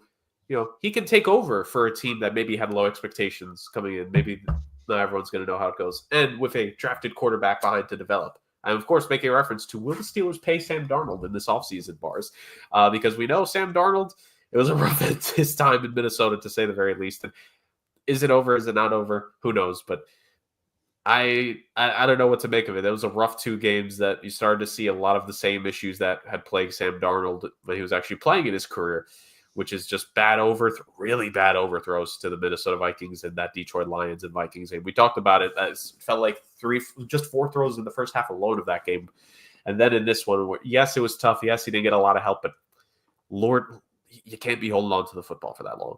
he can take over for a team that maybe had low expectations coming in. Maybe not everyone's going to know how it goes. And with a drafted quarterback behind to develop. I'm, of course, making a reference to will the Steelers pay Sam Darnold in this offseason, Bars? Because we know Sam Darnold, it was a rough his time in Minnesota, to say the very least. And is it over? Is it not over? Who knows? But I don't know what to make of it. It was a rough 2 games that you started to see a lot of the same issues that had plagued Sam Darnold when he was actually playing in his career, which is just really bad overthrows to the Minnesota Vikings and that Detroit Lions and Vikings game. We talked about it. It felt like 4 throws in the first half alone of that game. And then in this one, yes, it was tough. Yes, he didn't get a lot of help, but Lord, you can't be holding on to the football for that long.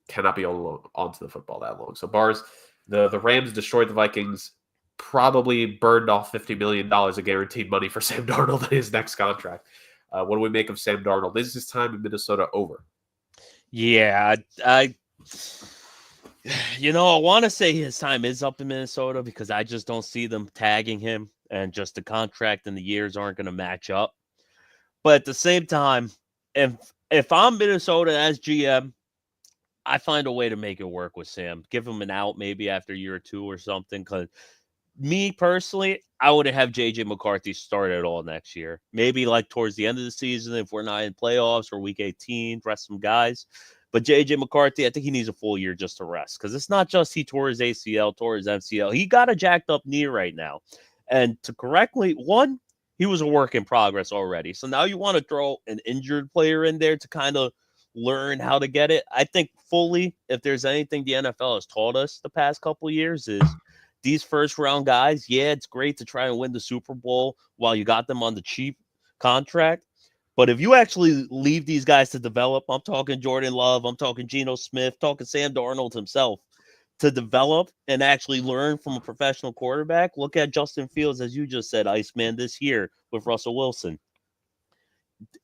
Cannot be holding on to the football that long. So Bars, the Rams destroyed the Vikings, probably burned off $50 million of guaranteed money for Sam Darnold in his next contract. What do we make of Sam Darnold? Is his time in Minnesota over? Yeah, I want to say his time is up in Minnesota because I just don't see them tagging him, and just the contract and the years aren't going to match up. But at the same time, if I'm Minnesota as GM, I find a way to make it work with Sam. Give him an out maybe after a year or 2 or something. Because me personally, I wouldn't have JJ McCarthy start at all next year. Maybe like towards the end of the season if we're not in playoffs or week 18, rest some guys. But JJ McCarthy, I think he needs a full year just to rest. Because it's not just he tore his ACL, tore his MCL. He got a jacked up knee right now. And to correctly, he was a work in progress already. So now you want to throw an injured player in there to kind of learn how to get it. I think fully, if there's anything the NFL has taught us the past couple of years, is these first round guys, it's great to try and win the Super Bowl while you got them on the cheap contract. But if you actually leave these guys to develop, I'm talking Jordan Love, I'm talking Geno Smith, talking Sam Darnold himself, to develop and actually learn from a professional quarterback. Look at Justin Fields, as you just said, Iceman, this year with Russell Wilson.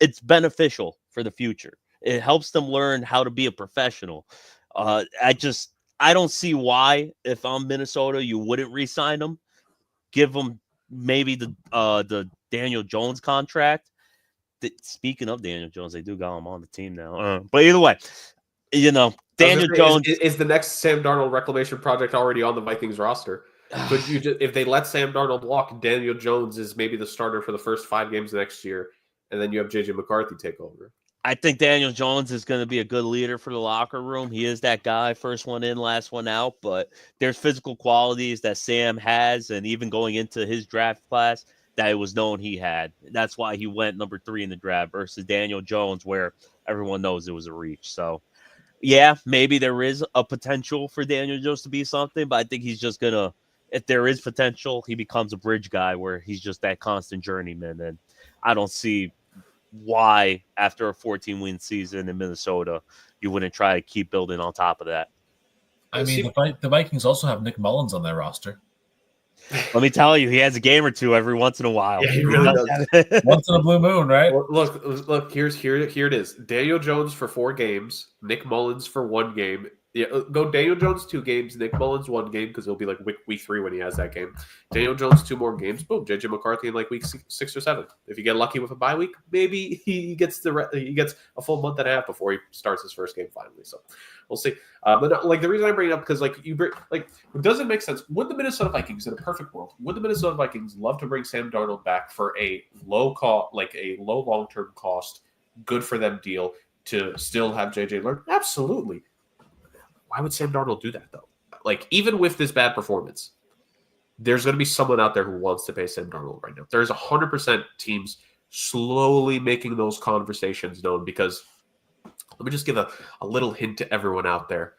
It's beneficial for the future. It helps them learn how to be a professional. I don't see why, if I'm Minnesota, you wouldn't re-sign them. Give them maybe the Daniel Jones contract. Speaking of Daniel Jones, they do got him on the team now. But either way, Daniel Jones is the next Sam Darnold reclamation project already on the Vikings roster. Could you just, if they let Sam Darnold walk, Daniel Jones is maybe the starter for the first 5 games next year, and then you have JJ McCarthy take over? I think Daniel Jones is going to be a good leader for the locker room. He is that guy, first one in, last one out. But there's physical qualities that Sam has, and even going into his draft class, that it was known he had. That's why he went number 3 in the draft versus Daniel Jones, where everyone knows it was a reach. So, yeah, maybe there is a potential for Daniel Jones to be something, but I think he's just going to, if there is potential, he becomes a bridge guy where he's just that constant journeyman. And I don't see why, after a 14-win season in Minnesota, you wouldn't try to keep building on top of that. I mean, the Vikings also have Nick Mullins on their roster. Let me tell you, he has a game or two every once in a while. Yeah, he really does. Once in a blue moon, right? Well, look. Here it is. Daniel Jones for 4 games. Nick Mullins for 1 game. Yeah, go Daniel Jones 2 games. Nick Mullins 1 game because it'll be like week 3 when he has that game. Daniel Jones 2 more games. Boom. JJ McCarthy in like week 6 or 7. If you get lucky with a bye week, maybe he gets a full month and a half before he starts his first game finally. So we'll see. But like the reason I bring it up because it doesn't make sense. Would the Minnesota Vikings in a perfect world? Would the Minnesota Vikings love to bring Sam Darnold back for a low cost, like a low long term cost, good for them deal to still have JJ learn? Absolutely. Why would Sam Darnold do that, though? Like, even with this bad performance, there's going to be someone out there who wants to pay Sam Darnold right now. There's 100% teams slowly making those conversations known because let me just give a little hint to everyone out there.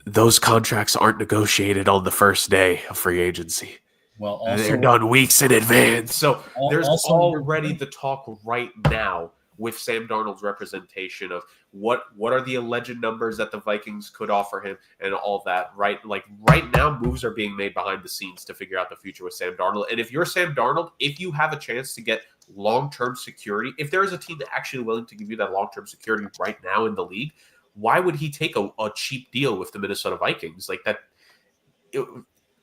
Those contracts aren't negotiated on the first day of free agency. Well, also, they're done weeks in advance. So there's already the talk right now with Sam Darnold's representation of what are the alleged numbers that the Vikings could offer him and all that, right? Like right now, moves are being made behind the scenes to figure out the future with Sam Darnold. And if you're Sam Darnold, if you have a chance to get long-term security, if there is a team that actually willing to give you that long-term security right now in the league, why would he take a cheap deal with the Minnesota Vikings? Like that,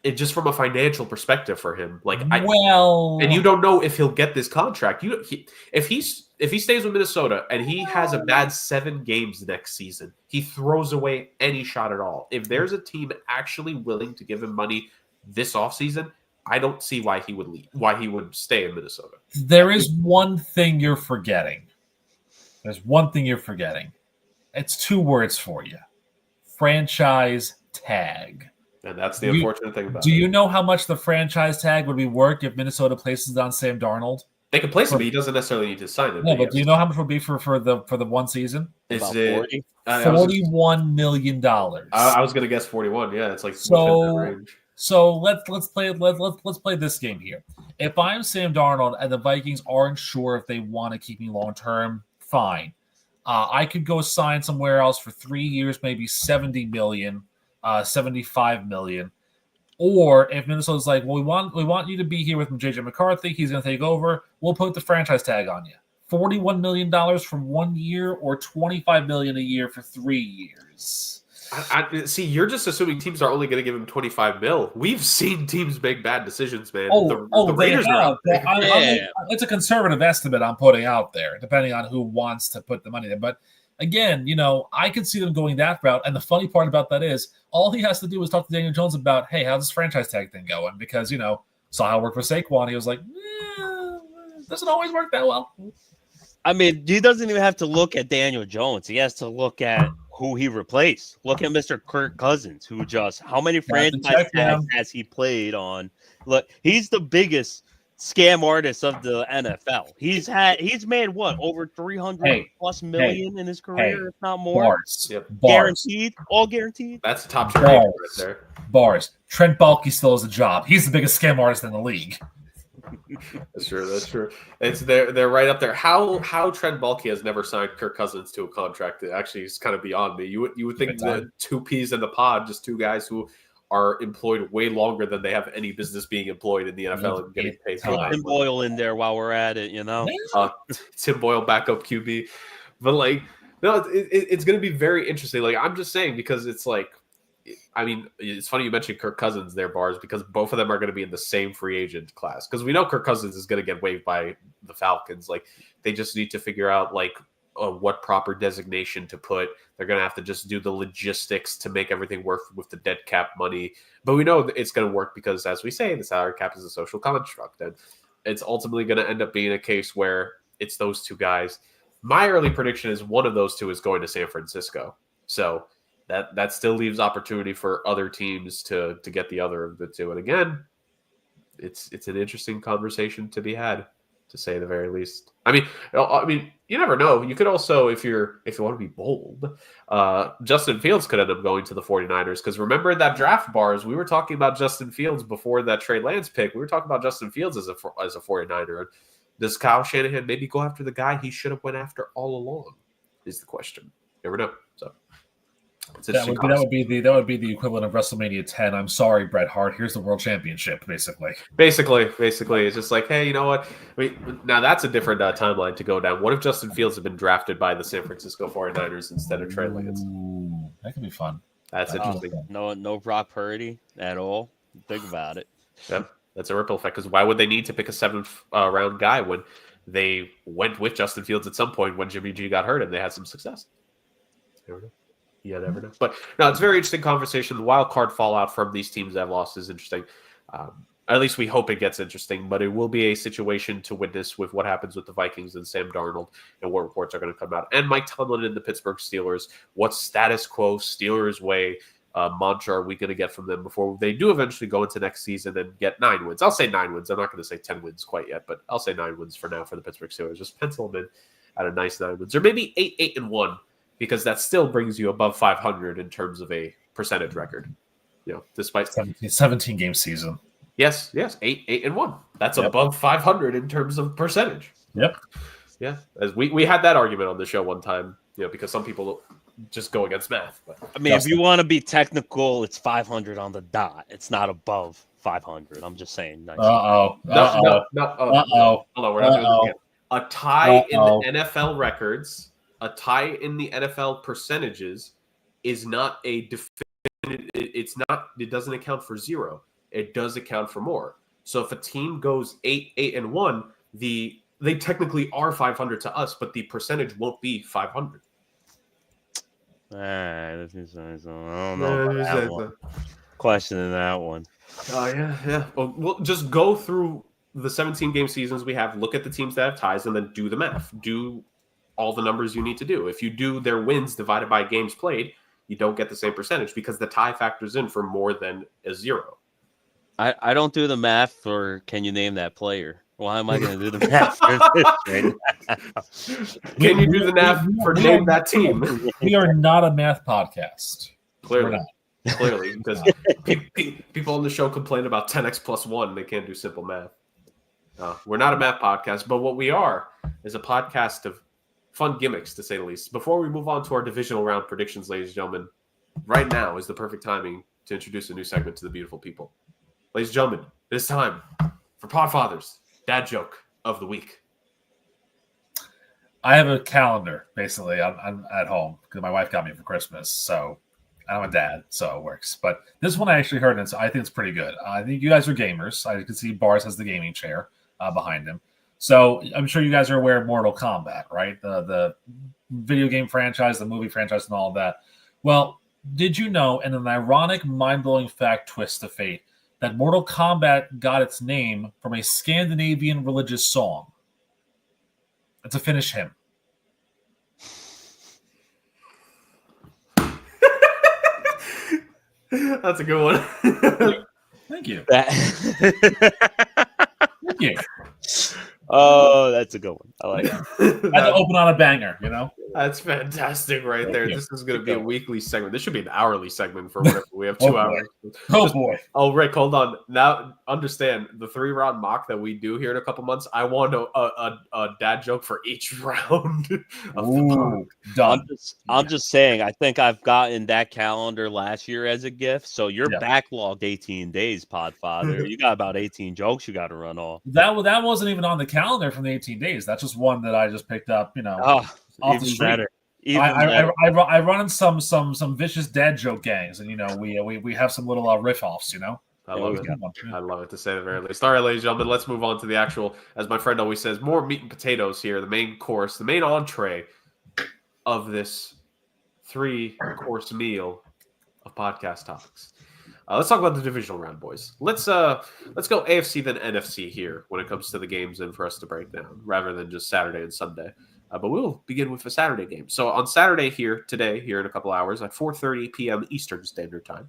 it just from a financial perspective for him. And you don't know if he'll get this contract. If he stays with Minnesota and he has a bad 7 games next season, he throws away any shot at all. If there's a team actually willing to give him money this offseason, I don't see why he would leave, why he would stay in Minnesota. There is one thing you're forgetting. It's 2 words for you. Franchise tag. And that's the unfortunate thing about it. Do you know how much the franchise tag would be worth if Minnesota places it on Sam Darnold? They can place him, but he doesn't necessarily need to sign it. No, but do you know how much it would be for the 1 season? Is it $41 million? I was going to guess 41. Yeah, it's like so let's play this game here. If I'm Sam Darnold and the Vikings aren't sure if they want to keep me long term, fine. I could go sign somewhere else for 3 years, maybe $70 million. 75 million. Or if Minnesota's like, well, we want you to be here with JJ McCarthy, he's going to take over, we'll put the franchise tag on you. $41 million for 1 year or $25 million a year for 3 years. I see, you're just assuming teams are only going to give him 25 mil. We've seen teams make bad decisions, man. The Raiders are it's a conservative estimate I'm putting out there, depending on who wants to put the money there. But again, I could see them going that route. And the funny part about that is all he has to do is talk to Daniel Jones about, hey, how's this franchise tag thing going? Because, saw how it worked for Saquon. He was like, doesn't always work that well. I mean, he doesn't even have to look at Daniel Jones. He has to look at who he replaced. Look at Mr. Kirk Cousins, who how many franchise tags has he played on? Look, he's the biggest scam artist of the NFL. He's made what, over 300 plus million in his career, if not more. Bars. Yep. Guaranteed, all guaranteed. That's the top tier right there. Bars. Trent Baalke still has a job. He's the biggest scam artist in the league. That's true. It's they're right up there. How Trent Baalke has never signed Kirk Cousins to a contract, it actually is kind of beyond me. You would think the 2 peas in the pod, just 2 guys who are employed way longer than they have any business being employed in the NFL and getting paid. Put Tim Boyle in there while we're at it, Tim Boyle backup QB, but it's going to be very interesting. Like I'm just saying because it's like, I mean, it's funny you mentioned Kirk Cousins there, Bars, because both of them are going to be in the same free agent class. Because we know Kirk Cousins is going to get waived by the Falcons. Like they just need to figure out what proper designation to put. They're going to have to just do the logistics to make everything work with the dead cap money. But we know it's going to work because, as we say, the salary cap is a social construct. And it's ultimately going to end up being a case where it's those 2 guys. My early prediction is one of those 2 is going to San Francisco. So that still leaves opportunity for other teams to get the other of the 2. And again, it's an interesting conversation to be had, to say the very least. I mean, you never know. You could also, if you want to be bold, Justin Fields could end up going to the 49ers. Because remember that draft, Bars, we were talking about Justin Fields before that Trey Lance pick. We were talking about Justin Fields as a 49er. Does Kyle Shanahan maybe go after the guy he should have went after all along? Is the question. Never know. So That would be the equivalent of WrestleMania 10. I'm sorry, Bret Hart. Here's the World Championship, basically. Basically, it's just like, hey, you know what? Now that's a different timeline to go down. What if Justin Fields had been drafted by the San Francisco 49ers instead of Trey Lance? Ooh, that could be fun. That's interesting. No Brock Purdy at all. Think about it. Yeah, that's a ripple effect. Because why would they need to pick a seventh round guy when they went with Justin Fields at some point when Jimmy G got hurt and they had some success? Never know. Yeah, never know. But no, it's a very interesting conversation. The wild card fallout from these teams that have lost is interesting. At least we hope it gets interesting, but it will be a situation to witness with what happens with the Vikings and Sam Darnold and what reports are going to come out. And Mike Tomlin and the Pittsburgh Steelers, what status quo Steelers way mantra are we going to get from them before they do eventually go into next season and get 9 wins? I'll say 9 wins. I'm not going to say 10 wins quite yet, but I'll say 9 wins for now for the Pittsburgh Steelers. Just pencil them in at a nice 9 wins. Or maybe 8-1, because that still brings you above 500 in terms of a percentage record. You know, despite 17 game season. Yes, 8-1. That's above 500 in terms of percentage. Yep. Yeah, as we had that argument on the show one time, you know, because some people just go against math. But. I mean, if you want to be technical, it's 500 on the dot. It's not above 500. I'm just saying. Nice. No. Hold on, we're not doing it again. A tie in the NFL records, a tie in the NFL percentages is not a definite. It doesn't account for 0. It does account for more. So if a team goes 8-1, they technically are 500 to us, but the percentage won't be 500. I don't know about that one. Questioning that one. Oh, yeah. Well, we'll just go through the 17-game seasons we have, look at the teams that have ties, and then do the math. Do all the numbers you need to do. If you do their wins divided by games played, you don't get the same percentage because the tie factors in for more than a 0. I don't do the math for can you name that player? Why am I going to do the math for this right now? Can you do the math for name that team? We are not a math podcast. Clearly, because people on the show complain about 10x plus 1. They can't do simple math. We're not a math podcast, but what we are is a podcast of fun gimmicks, to say the least. Before we move on to our divisional round predictions, ladies and gentlemen, right now is the perfect timing to introduce a new segment to the beautiful people. Ladies and gentlemen, it is time for Podfather's Dad Joke of the Week. I have a calendar, basically. I'm at home because my wife got me for Christmas, so I'm a dad, so it works. But this one I actually heard, and I think it's pretty good. I think you guys are gamers. I can see Bars has the gaming chair behind him. So I'm sure you guys are aware of Mortal Kombat, right? The video game franchise, the movie franchise, and all of that. Well, did you know, in an ironic, mind-blowing fact twist of fate, that Mortal Kombat got its name from a Scandinavian religious song? It's a Finnish hymn. That's a good one. Thank you. Thank you. Oh, that's a good one. I like it. I had to open on a banger, you know? That's fantastic right there. This is going to be a weekly segment. This should be an hourly segment for whatever. We have 2 hours. Oh, boy. Oh, Rick, hold on. Now, understand, the 3-round mock that we do here in a couple months, I want a dad joke for each round of the mock. Done. I'm just saying, I think I've gotten that calendar last year as a gift. So you're backlogged 18 days, Podfather. You got about 18 jokes you got to run off. That wasn't even on the calendar from the 18 days. That's just one that I just picked up, you know. Off the street. Better. I run in some vicious dad joke gangs, and you know we have some little riff offs, you know. I love it. I love it, to say the very least. All right, ladies and gentlemen, let's move on to the actual, as my friend always says, more meat and potatoes here. The main course, the main entree of this 3-course meal of podcast topics. Let's talk about the divisional round, boys. Let's go AFC then NFC here when it comes to the games and for us to break down, rather than just Saturday and Sunday. But we'll begin with a Saturday game. So on Saturday here in a couple hours at 4:30 p.m. Eastern Standard Time,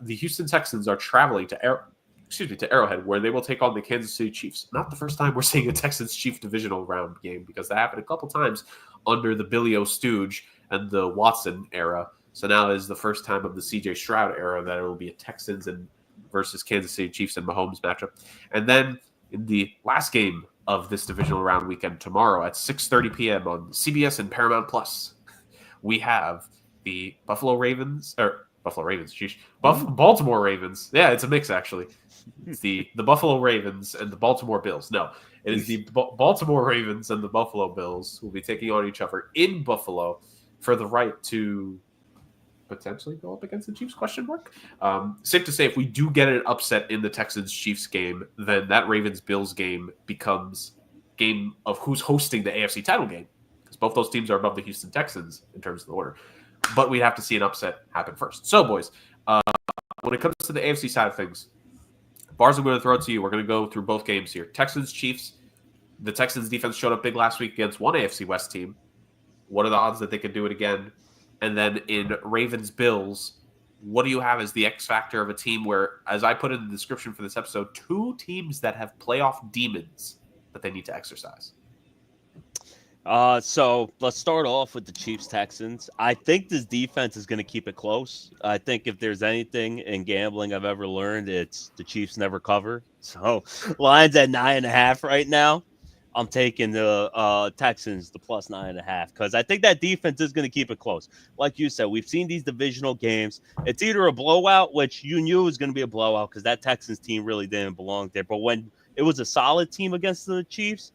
the Houston Texans are traveling to Arrowhead, where they will take on the Kansas City Chiefs. Not the first time we're seeing a Texans-Chief divisional round game, because that happened a couple times under the Billy O'Stooge and the Watson era. So now is the first time of the CJ Stroud era that it will be a Texans versus Kansas City Chiefs and Mahomes matchup. And then in the last game of this divisional round weekend tomorrow at 6:30 p.m. on CBS and Paramount Plus, we have the Baltimore Ravens. Baltimore Ravens. Yeah, it's a mix actually. It's the Buffalo Ravens and the Baltimore Bills. No, it is the Baltimore Ravens and the Buffalo Bills who will be taking on each other in Buffalo for the right to potentially go up against the Chiefs? Question mark. Safe to say, if we do get an upset in the Texans-Chiefs game, then that Ravens-Bills game becomes game of who's hosting the AFC title game, because both those teams are above the Houston Texans in terms of the order. But we'd have to see an upset happen first. So, boys, when it comes to the AFC side of things, Bars, I'm going to throw it to you. We're going to go through both games here. Texans-Chiefs. The Texans defense showed up big last week against one AFC West team. What are the odds that they could do it again? And then in Ravens-Bills, what do you have as the X factor of a team where, as I put in the description for this episode, two teams that have playoff demons that they need to exercise? So let's start off with the Chiefs-Texans. I think this defense is going to keep it close. I think if there's anything in gambling I've ever learned, it's the Chiefs never cover. So Lions at 9.5 right now. I'm taking the Texans, the plus 9.5, because I think that defense is going to keep it close. Like you said, we've seen these divisional games. It's either a blowout, which you knew was going to be a blowout because that Texans team really didn't belong there. But when it was a solid team against the Chiefs,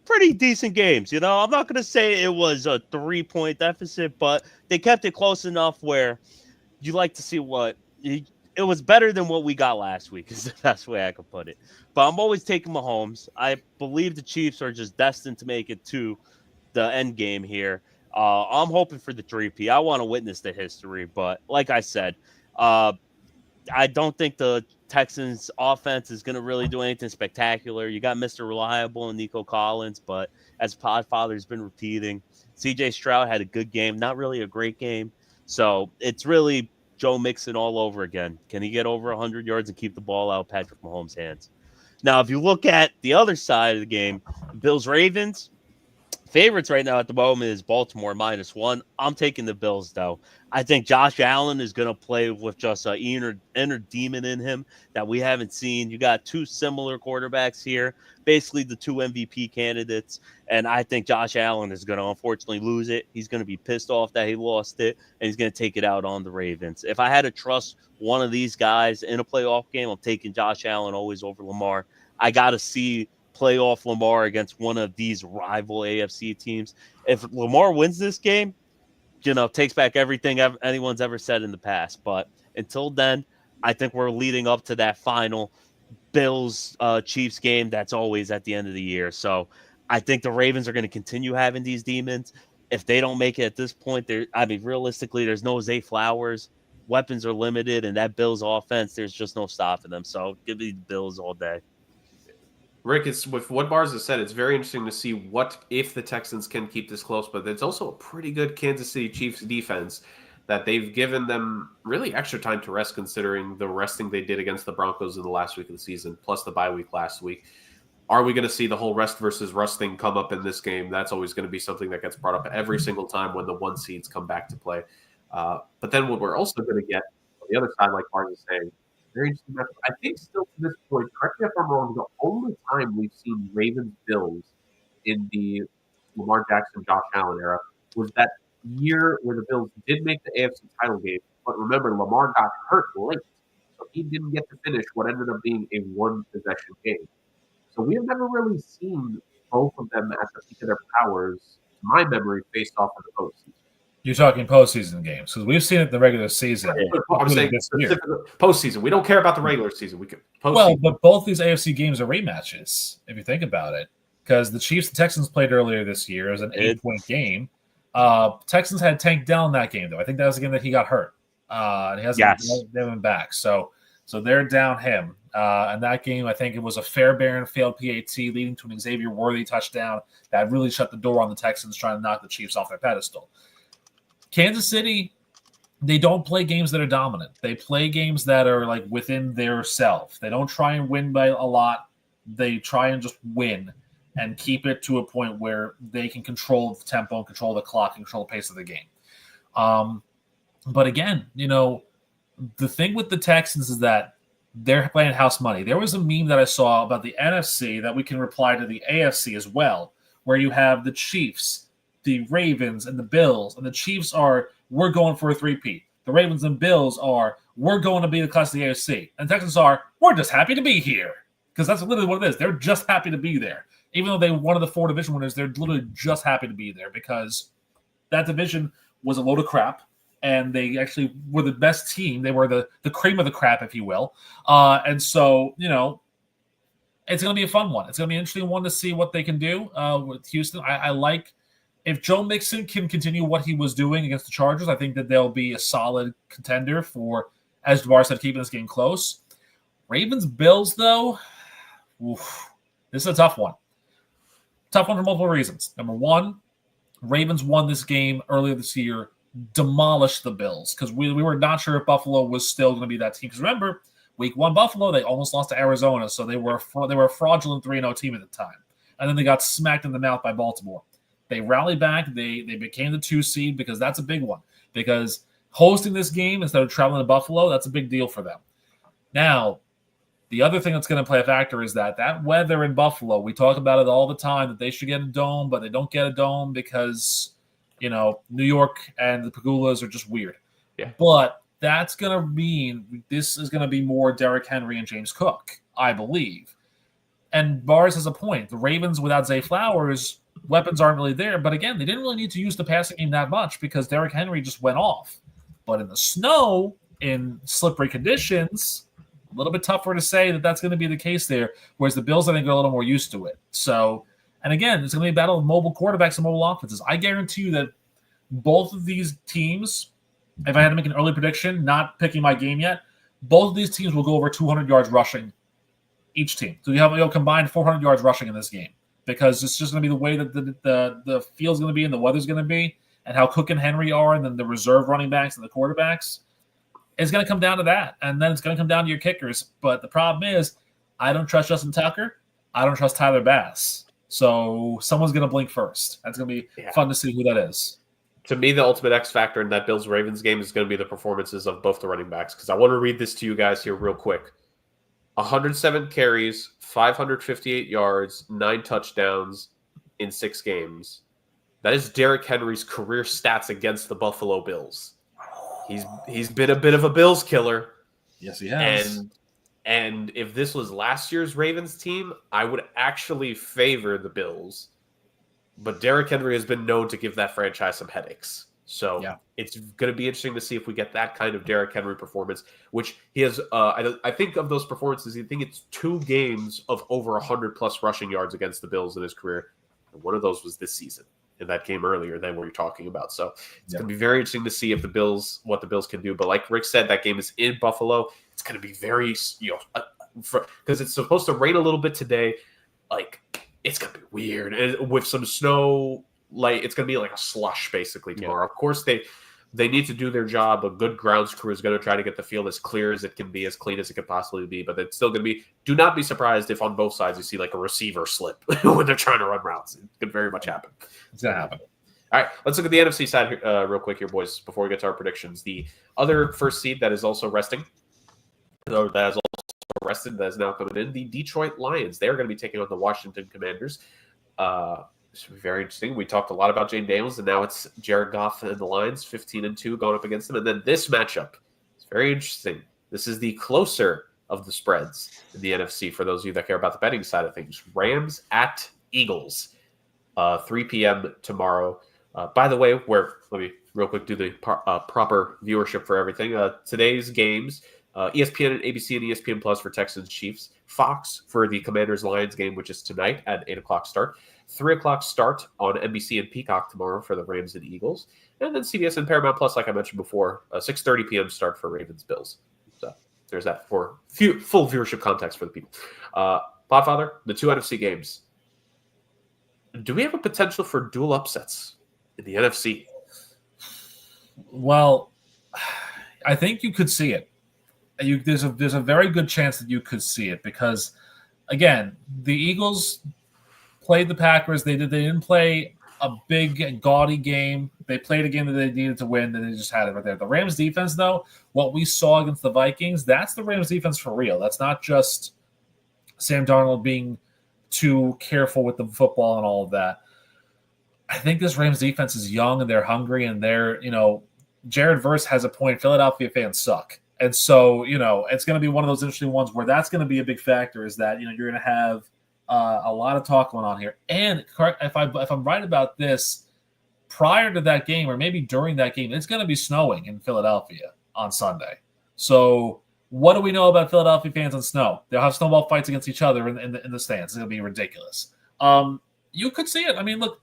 pretty decent games. You know, I'm not going to say it was a 3-point deficit, but they kept it close enough where you like to see what it was better than what we got last week is the best way I could put it. But I'm always taking Mahomes. I believe the Chiefs are just destined to make it to the end game here. I'm hoping for the 3P. I want to witness the history, but like I said, I don't think the Texans offense is going to really do anything spectacular. You got Mr. Reliable and Nico Collins, but as Podfather's been repeating, CJ Stroud had a good game, not really a great game. So it's really Joe Mixon all over again. Can he get over 100 yards and keep the ball out of Patrick Mahomes' hands? Now, if you look at the other side of the game, Bills-Ravens, favorites right now at the moment is Baltimore -1. I'm taking the Bills, though. I think Josh Allen is going to play with just an inner demon in him that we haven't seen. You got two similar quarterbacks here, basically the two MVP candidates, and I think Josh Allen is going to unfortunately lose it. He's going to be pissed off that he lost it, and he's going to take it out on the Ravens. If I had to trust one of these guys in a playoff game, I'm taking Josh Allen always over Lamar. I got to see playoff Lamar against one of these rival AFC teams. If Lamar wins this game, takes back everything anyone's ever said in the past. But until then, I think we're leading up to that final Bills-Chiefs game that's always at the end of the year. So I think the Ravens are going to continue having these demons. If they don't make it at this point, realistically, there's no Zay Flowers. Weapons are limited, and that Bills offense, there's just no stopping them. So give me the Bills all day. Rick, it's with what Bars has said, it's very interesting to see what if the Texans can keep this close, but it's also a pretty good Kansas City Chiefs defense that they've given them really extra time to rest considering the resting they did against the Broncos in the last week of the season, plus the bye week last week. Are we going to see the whole rest versus rust thing come up in this game? That's always going to be something that gets brought up every single time when the one seeds come back to play. But then what we're also going to get on the other side, like Bars is saying, very interesting matchup. I think still to this point, correct me if I'm wrong, the only time we've seen Ravens-Bills in the Lamar Jackson, Josh Allen era was that year where the Bills did make the AFC title game. But remember, Lamar got hurt late, so he didn't get to finish what ended up being a one-possession game. So we have never really seen both of them at the peak of their powers, to my memory, faced off in the postseason. You're talking postseason games because we've seen it in the regular season. I'm saying postseason. We don't care about the regular season. We can well, but both these AFC games are rematches if you think about it, because the Chiefs and Texans played earlier this year. It was an 8-point game. Texans had tanked down that game though. I think that was the game that he got hurt. And he hasn't been back. So they're down him. And that game, I think it was a Fairbairn failed PAT leading to an Xavier Worthy touchdown that really shut the door on the Texans trying to knock the Chiefs off their pedestal. Kansas City, they don't play games that are dominant. They play games that are like within their self. They don't try and win by a lot. They try and just win and keep it to a point where they can control the tempo and control the clock and control the pace of the game. But again, the thing with the Texans is that they're playing house money. There was a meme that I saw about the NFC that we can reply to the AFC as well, where you have the Chiefs, the Ravens, and the Bills, and the Chiefs are we're going for a three-peat. The Ravens and Bills are, we're going to be the class of the AFC. And the Texans are, we're just happy to be here. Because that's literally what it is. They're just happy to be there. Even though they were one of the 4 division winners, they're literally just happy to be there because that division was a load of crap. And they actually were the best team. They were the cream of the crap, if you will. And so, it's going to be a fun one. It's going to be an interesting one to see what they can do with Houston. I like if Joe Mixon can continue what he was doing against the Chargers, I think that they'll be a solid contender for, as DeVar said, keeping this game close. Ravens-Bills, though, this is a tough one. Tough one for multiple reasons. Number one, Ravens won this game earlier this year, demolished the Bills, because we were not sure if Buffalo was still going to be that team. Because remember, Week 1 Buffalo, they almost lost to Arizona, so they were a fraudulent 3-0 team at the time. And then they got smacked in the mouth by Baltimore. They rallied back. They became the 2 seed because that's a big one. Because hosting this game instead of traveling to Buffalo, that's a big deal for them. Now, the other thing that's going to play a factor is that weather in Buffalo, we talk about it all the time, that they should get a dome, but they don't get a dome because, New York and the Pagulas are just weird. Yeah. But that's going to mean this is going to be more Derrick Henry and James Cook, I believe. And Bars has a point. The Ravens without Zay Flowers, weapons aren't really there. But again, they didn't really need to use the passing game that much because Derrick Henry just went off. But in the snow, in slippery conditions, a little bit tougher to say that that's going to be the case there, whereas the Bills, I think, are a little more used to it. So, and again, it's going to be a battle of mobile quarterbacks and mobile offenses. I guarantee you that both of these teams, if I had to make an early prediction, not picking my game yet, both of these teams will go over 200 yards rushing each team. So you have combined 400 yards rushing in this game because it's just going to be the way that the field's going to be and the weather's going to be and how Cook and Henry are and then the reserve running backs and the quarterbacks. It's going to come down to that, and then it's going to come down to your kickers. But the problem is I don't trust Justin Tucker. I don't trust Tyler Bass. So someone's going to blink first. That's going to be fun to see who that is. To me, the ultimate X factor in that Bills-Ravens game is going to be the performances of both the running backs because I want to read this to you guys here real quick. 107 carries, 558 yards, 9 touchdowns in 6 games. That is Derrick Henry's career stats against the Buffalo Bills. He's been a bit of a Bills killer. Yes, he has. And if this was last year's Ravens team, I would actually favor the Bills. But Derrick Henry has been known to give that franchise some headaches. So it's going to be interesting to see if we get that kind of Derrick Henry performance, which he has, I think of those performances, I think it's 2 games of over 100-plus rushing yards against the Bills in his career. And one of those was this season. In that game earlier than what you're talking about. So it's going to be very interesting to see if what the Bills can do. But like Rick said, that game is in Buffalo. It's going to be very, because it's supposed to rain a little bit today. Like, it's going to be weird. And with some snow, it's going to be like a slush basically tomorrow. Yeah. Of course, they need to do their job. A good grounds crew is going to try to get the field as clear as it can be, as clean as it can possibly be. But it's still going to be, do not be surprised if on both sides you see like a receiver slip when they're trying to run routes. It could very much happen. It's going to happen. All right, let's look at the NFC side here, real quick here, boys, before we get to our predictions. The other first seed that is also resting, or that is also rested, that is now coming in, the Detroit Lions. They're going to be taking on the Washington Commanders. It's very interesting. We talked a lot about Jane Daniels, and now it's Jared Goff and the Lions, 15-2, going up against them. And then this matchup is very interesting. This is the closer of the spreads in the NFC for those of you that care about the betting side of things. Rams at Eagles, 3 p.m. tomorrow. By the way, let me real quick do the proper viewership for everything. Today's games, ESPN and ABC and ESPN Plus for Texans Chiefs, Fox for the Commanders Lions game, which is tonight at 8 o'clock start. 3 o'clock start on NBC and Peacock tomorrow for the Rams and Eagles. And then CBS and Paramount Plus, like I mentioned before, 6:30 p.m. start for Ravens Bills. So there's that for full viewership context for the people. Podfather, the 2 NFC games. Do we have a potential for dual upsets in the NFC? Well, I think you could see it. There's a very good chance that you could see it because, again, the Eagles played the Packers. They didn't play a big and gaudy game. They played a game that they needed to win, and they just had it right there. The Rams defense, though, what we saw against the Vikings, that's the Rams defense for real. That's not just Sam Darnold being too careful with the football and all of that. I think this Rams defense is young and they're hungry and they're Jared Verse has a point. Philadelphia fans suck. And so, it's going to be one of those interesting ones where that's going to be a big factor is that, you're going to have a lot of talk going on here. And if I'm right about this, prior to that game or maybe during that game, it's going to be snowing in Philadelphia on Sunday. So what do we know about Philadelphia fans and snow? They'll have snowball fights against each other in the stands. It's going to be ridiculous. You could see it. I mean, look,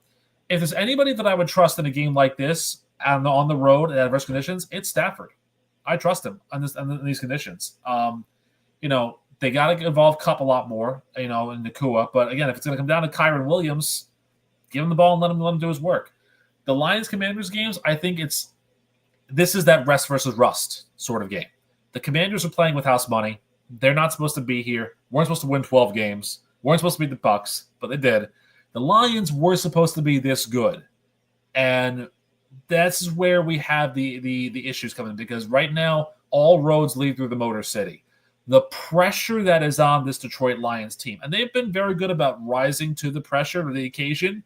if there's anybody that I would trust in a game like this on the road in adverse conditions, it's Stafford. I trust him in these conditions. They got to involve Kupp a lot more, in Nakua. But again, if it's going to come down to Kyron Williams, give him the ball and let him do his work. The Lions-Commanders games, I think this is that rest versus rust sort of game. The Commanders are playing with house money. They're not supposed to be here. Weren't supposed to win 12 games. Weren't supposed to beat the Bucs, but they did. The Lions were supposed to be this good. And that's where we have the issues coming, because right now all roads lead through the Motor City. The pressure that is on this Detroit Lions team, and they've been very good about rising to the pressure or the occasion,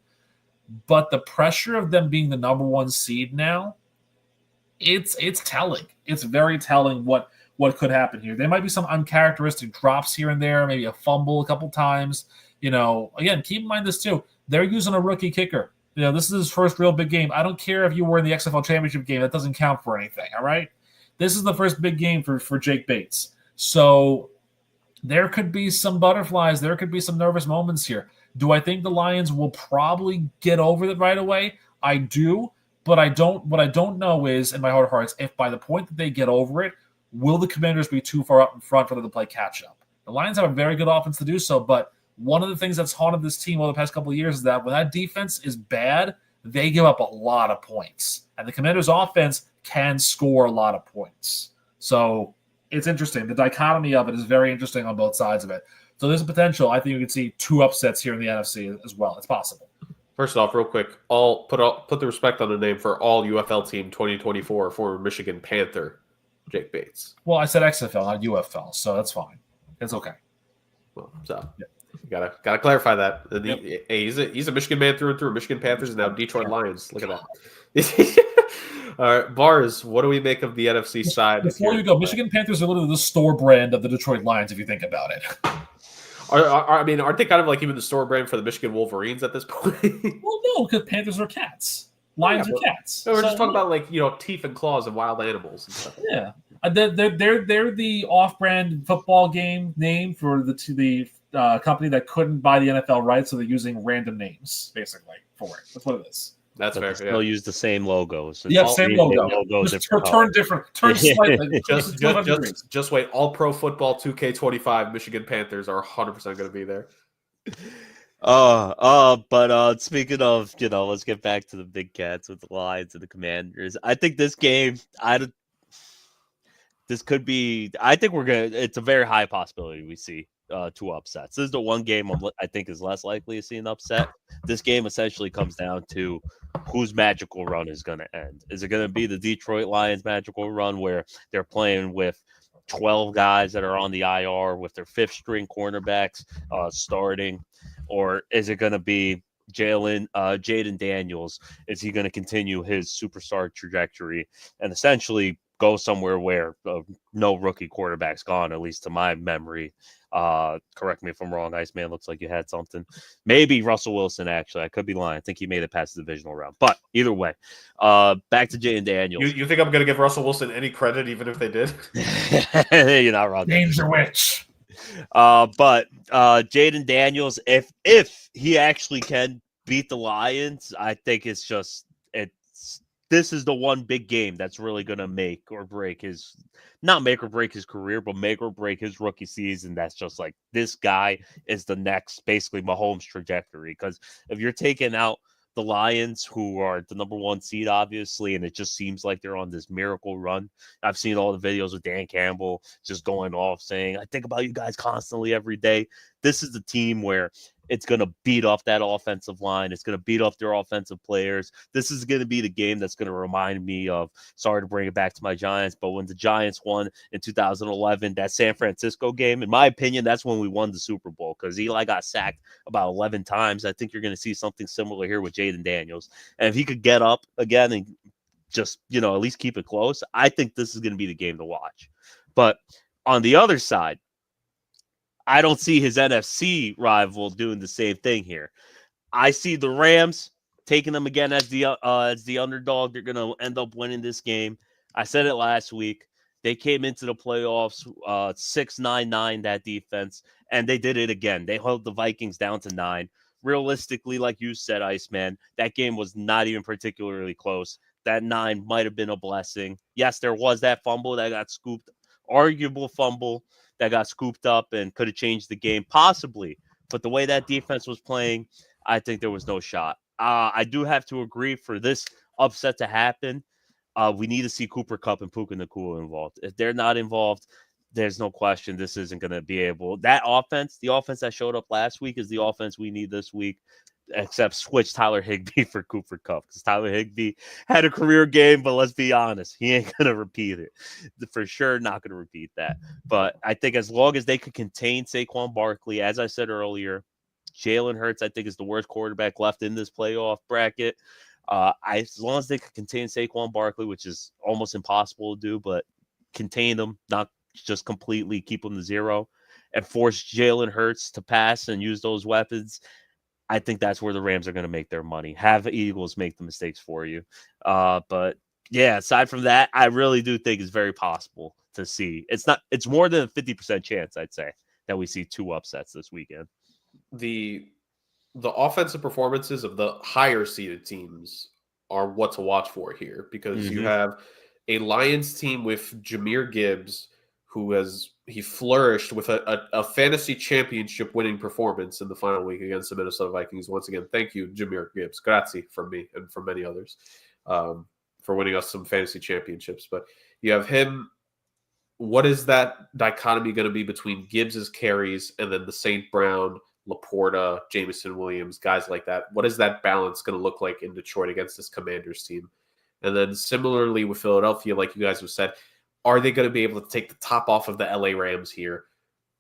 but the pressure of them being the number one seed now, it's telling. It's very telling what could happen here. There might be some uncharacteristic drops here and there, maybe a fumble a couple times. Again, keep in mind this too. They're using a rookie kicker. This is his first real big game. I don't care if you were in the XFL championship game. That doesn't count for anything, all right? This is the first big game for Jake Bates. So there could be some butterflies. There could be some nervous moments here. Do I think the Lions will probably get over it right away? I do, but I don't. What I don't know is, in my heart of hearts, if by the point that they get over it, will the Commanders be too far up in front for them to play catch-up? The Lions have a very good offense to do so, but one of the things that's haunted this team over the past couple of years is that when that defense is bad, they give up a lot of points. And the Commanders' offense can score a lot of points. So it's interesting. The dichotomy of it is very interesting on both sides of it. So there's a potential. I think you could see two upsets here in the NFC as well. It's possible. First off, real quick, put the respect on the name for all UFL team 2024 former Michigan Panther, Jake Bates. Well, I said XFL, not UFL, so that's fine. It's okay. Well, so yeah. Gotta clarify that. Yep. He's a Michigan man through and through. Michigan Panthers and now Detroit Lions. Look at that. All right, Bars, what do we make of the NFC side? Before you go, Michigan Panthers are literally the store brand of the Detroit Lions, if you think about it. Aren't they kind of like even the store brand for the Michigan Wolverines at this point? Well, no, because Panthers are cats. Lions are cats. No, we're just talking about teeth and claws of wild animals and stuff. Yeah, they're the off-brand football game name for the company that couldn't buy the NFL rights, so they're using random names basically for it. That's what it is. That's fair. They'll use the same logos. Yeah, same logo. Just turn slightly. just wait. All Pro Football 2K25 Michigan Panthers are 100% going to be there. But speaking of, let's get back to the big cats with the Lions and the Commanders. I think this game, this could be. I think it's a very high possibility we see two upsets. This is the one game I think is less likely to see an upset. This game essentially comes down to whose magical run is going to end. Is it going to be the Detroit Lions magical run where they're playing with 12 guys that are on the IR with their fifth string cornerbacks starting, or is it going to be Jaden Daniels? Is he going to continue his superstar trajectory and essentially go somewhere where no rookie quarterback's gone, at least to my memory? Correct me if I'm wrong. Iceman, looks like you had something. Maybe Russell Wilson, actually. I could be lying. I think he made it past the divisional round. But either way, back to Jaden Daniels. You think I'm going to give Russell Wilson any credit, even if they did? You're not wrong. Names are which. But Jaden Daniels, if he actually can beat the Lions, I think this is the one big game that's really going to make or break his career, but make or break his rookie season. That's just like, this guy is the next, basically, Mahomes trajectory. Because if you're taking out the Lions, who are the number one seed, obviously, and it just seems like they're on this miracle run. I've seen all the videos of Dan Campbell just going off saying, I think about you guys constantly every day. This is the team where it's going to beat off that offensive line. It's going to beat off their offensive players. This is going to be the game that's going to remind me of, sorry to bring it back to my Giants, but when the Giants won in 2011, that San Francisco game, in my opinion, that's when we won the Super Bowl, because Eli got sacked about 11 times. I think you're going to see something similar here with Jaden Daniels. And if he could get up again and just, at least keep it close. I think this is going to be the game to watch. But on the other side, I don't see his NFC rival doing the same thing here. I see the Rams taking them again as the underdog. They're going to end up winning this game. I said it last week. They came into the playoffs 6-9-9, that defense, and they did it again. They held the Vikings down to 9. Realistically, like you said, Iceman, that game was not even particularly close. That 9 might have been a blessing. Yes, there was that fumble that got scooped, arguable fumble that got scooped up and could have changed the game, possibly. But the way that defense was playing, I think there was no shot. I do have to agree, for this upset to happen, we need to see Cooper Kupp and Puka Nacua involved. If they're not involved, there's no question this isn't going to be able. That offense, the offense that showed up last week, is the offense we need this week, except switch Tyler Higbee for Cooper Kupp, because Tyler Higbee had a career game, but let's be honest, he ain't going to repeat it. For sure, not going to repeat that. But I think as long as they could contain Saquon Barkley, as I said earlier, Jalen Hurts, I think, is the worst quarterback left in this playoff bracket. As long as they could contain Saquon Barkley, which is almost impossible to do, but contain them, not just completely keep them to 0, and force Jalen Hurts to pass and use those weapons, I think that's where the Rams are going to make their money. Have the Eagles make the mistakes for you. But yeah, aside from that, I really do think it's very possible to see. It's more than a 50% chance, I'd say, that we see 2 upsets this weekend. The offensive performances of the higher seeded teams are what to watch for here, because you have a Lions team with Jahmyr Gibbs, he flourished with a fantasy championship winning performance in the final week against the Minnesota Vikings. Once again, thank you, Jahmyr Gibbs. Grazie from me and from many others for winning us some fantasy championships. But you have him. What is that dichotomy going to be between Gibbs's carries and then the St. Brown, Laporta, Jameson Williams, guys like that? What is that balance going to look like in Detroit against this Commanders team? And then similarly with Philadelphia, like you guys have said, are they going to be able to take the top off of the LA Rams here?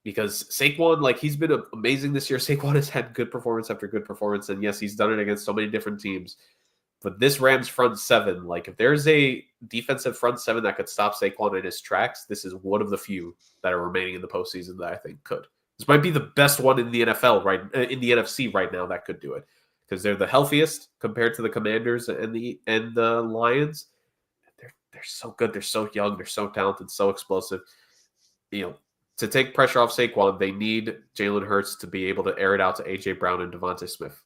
Because Saquon, he's been amazing this year. Saquon has had good performance after good performance. And yes, he's done it against so many different teams. But this Rams front 7, if there's a defensive front 7 that could stop Saquon in his tracks, this is one of the few that are remaining in the postseason that I think could. This might be the best one in the NFL, in the NFC right now, that could do it, because they're the healthiest compared to the Commanders and the Lions. They're so good. They're so young. They're so talented, so explosive. To take pressure off Saquon, they need Jalen Hurts to be able to air it out to AJ Brown and Devontae Smith.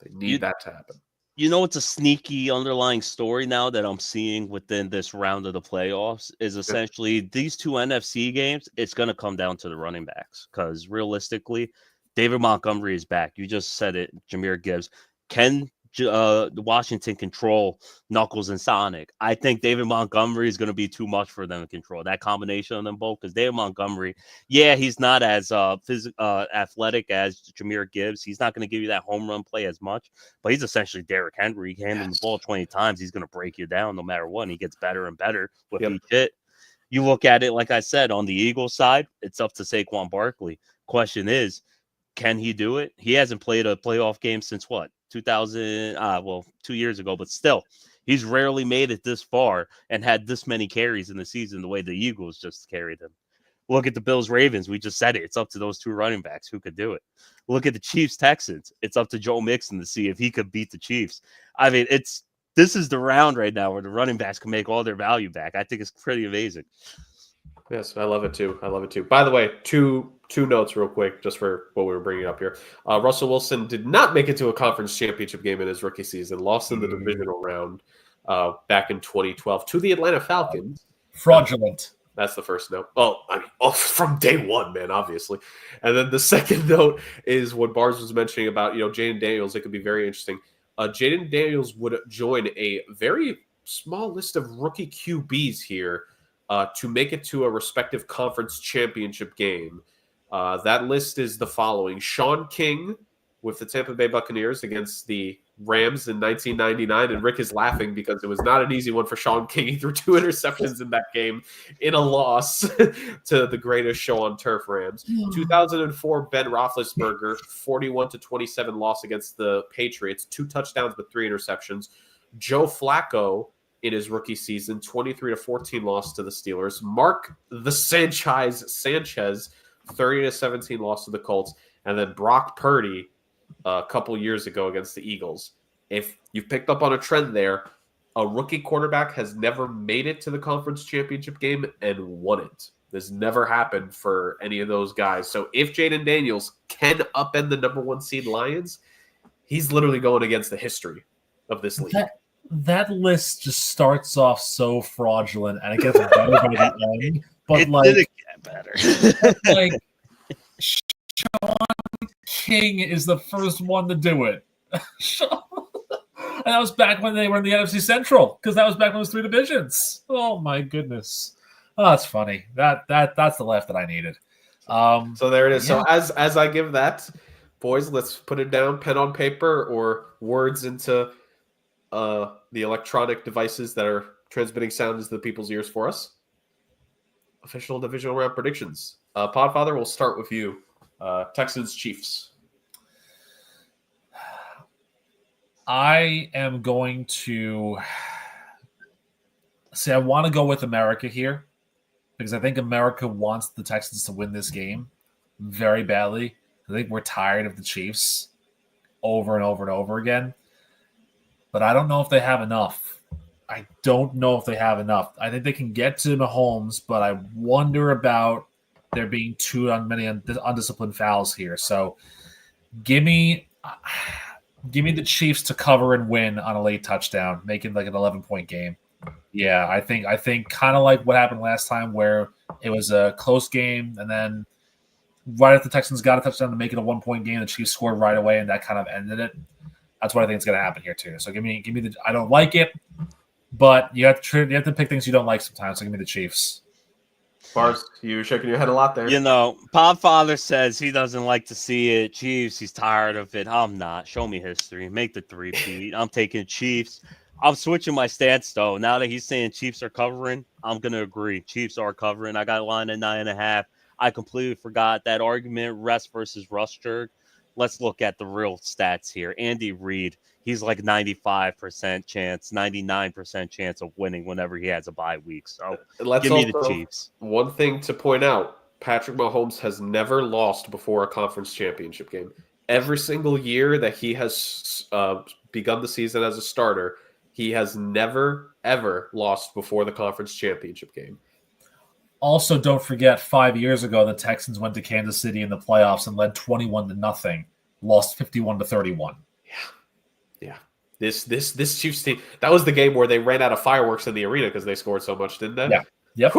They need that to happen. It's a sneaky underlying story now that I'm seeing within this round of the playoffs is essentially these 2 NFC games. It's going to come down to the running backs, because realistically, David Montgomery is back. You just said it, Jahmyr Gibbs. Can Washington control Knuckles and Sonic? I think David Montgomery is going to be too much for them to control. That combination of them both, because David Montgomery, he's not as athletic as Jahmyr Gibbs. He's not going to give you that home run play as much, but he's essentially Derrick Henry. You hand him the ball 20 times, he's going to break you down no matter what. And he gets better and better with each hit. You look at it, like I said, on the Eagles side, it's up to Saquon Barkley. Question is, can he do it? He hasn't played a playoff game since what? 2 years ago, but still, he's rarely made it this far and had this many carries in the season the way the Eagles just carried him. Look at the Bills-Ravens. We just said it. It's up to those 2 running backs who could do it. Look at the Chiefs-Texans. It's up to Joe Mixon to see if he could beat the Chiefs. I mean, this is the round right now where the running backs can make all their value back. I think it's pretty amazing. Yes, I love it too. By the way, two notes real quick, just for what we were bringing up here. Russell Wilson did not make it to a conference championship game in his rookie season, lost in the divisional round back in 2012 to the Atlanta Falcons. Fraudulent. That's the first note. Well, from day one, man, obviously. And then the second note is what Bars was mentioning about, Jaden Daniels. It could be very interesting. Jaden Daniels would join a very small list of rookie QBs here to make it to a respective conference championship game. That list is the following: Sean King with the Tampa Bay Buccaneers against the Rams in 1999. And Rick is laughing because it was not an easy one for Sean King. He threw 2 interceptions in that game in a loss to the greatest show on turf, Rams. 2004, Ben Roethlisberger, 41-27 loss against the Patriots. 2 touchdowns but 3 interceptions. Joe Flacco in his rookie season, 23-14 loss to the Steelers. Mark the Sanchez, 30-17 loss to the Colts. And then Brock Purdy a couple years ago against the Eagles. If you've picked up on a trend there, a rookie quarterback has never made it to the conference championship game and won it. This never happened for any of those guys. So if Jaden Daniels can upend the number 1 seed Lions, he's literally going against the history of this league. That list just starts off so fraudulent, and it gets better by the end. But it didn't get better. Like Sean King is the first one to do it. And that was back when they were in the NFC Central, because that was back when it was 3 divisions. Oh my goodness. Oh, that's funny. That's the laugh that I needed. So there it is. Yeah. So as I give that, boys, let's put it down, pen on paper or words into the electronic devices that are transmitting sound into the people's ears for us. Official divisional round predictions. Podfather, we'll start with you. Texans, Chiefs. I am going to say I want to go with America here because I think America wants the Texans to win this game very badly. I think we're tired of the Chiefs over and over and over again. But I don't know if they have enough. I think they can get to Mahomes, but I wonder about there being too many undisciplined fouls here. So give me the Chiefs to cover and win on a late touchdown, making like an 11-point game. Yeah, I think kind of like what happened last time where it was a close game, and then right after the Texans got a touchdown to make it a 1-point game, the Chiefs scored right away, and that kind of ended it. That's what I think is going to happen here too. So give me the. I don't like it, but you have to pick things you don't like sometimes. So give me the Chiefs. Bars, you shaking your head a lot there. You know, Podfather says he doesn't like to see it. Chiefs, he's tired of it. I'm not. Show me history. Make the 3-peat. I'm taking Chiefs. I'm switching my stance, though. Now that he's saying Chiefs are covering, I'm going to agree. Chiefs are covering. I got a line at 9.5. I completely forgot that argument, rest versus rush, Jurg. Let's look at the real stats here. Andy Reid, he's like 95% chance, 99% chance of winning whenever he has a bye week. So give me the Chiefs. One thing to point out, Patrick Mahomes has never lost before a conference championship game. Every single year that he has begun the season as a starter, he has never, ever lost before the conference championship game. Also, don't forget, 5 years ago, the Texans went to Kansas City in the playoffs and led 21-0, lost 51-31. Yeah. This Chiefs team, that was the game where they ran out of fireworks in the arena because they scored so much, didn't they? Yeah. Yep.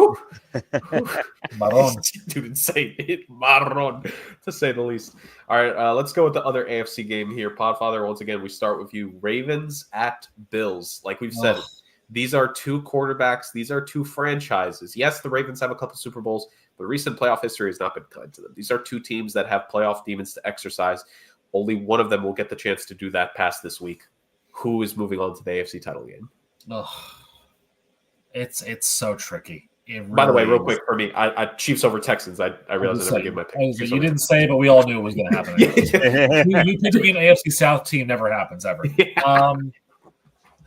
Marron. Dude, insane. Marron, to say the least. All right, let's go with the other AFC game here. Podfather, once again, we start with you. Ravens at Bills. Like we've said, these are 2 quarterbacks. These are 2 franchises. Yes, the Ravens have a couple Super Bowls, but recent playoff history has not been kind to them. These are 2 teams that have playoff demons to exercise. Only one of them will get the chance to do that past this week. Who is moving on to the AFC title game? It's so tricky. Really By the way, real quick for me, I Chiefs over Texans. I realized I never gave my pick. You didn't say it, but we all knew it was going to happen. You picked to be an AFC South team never happens ever.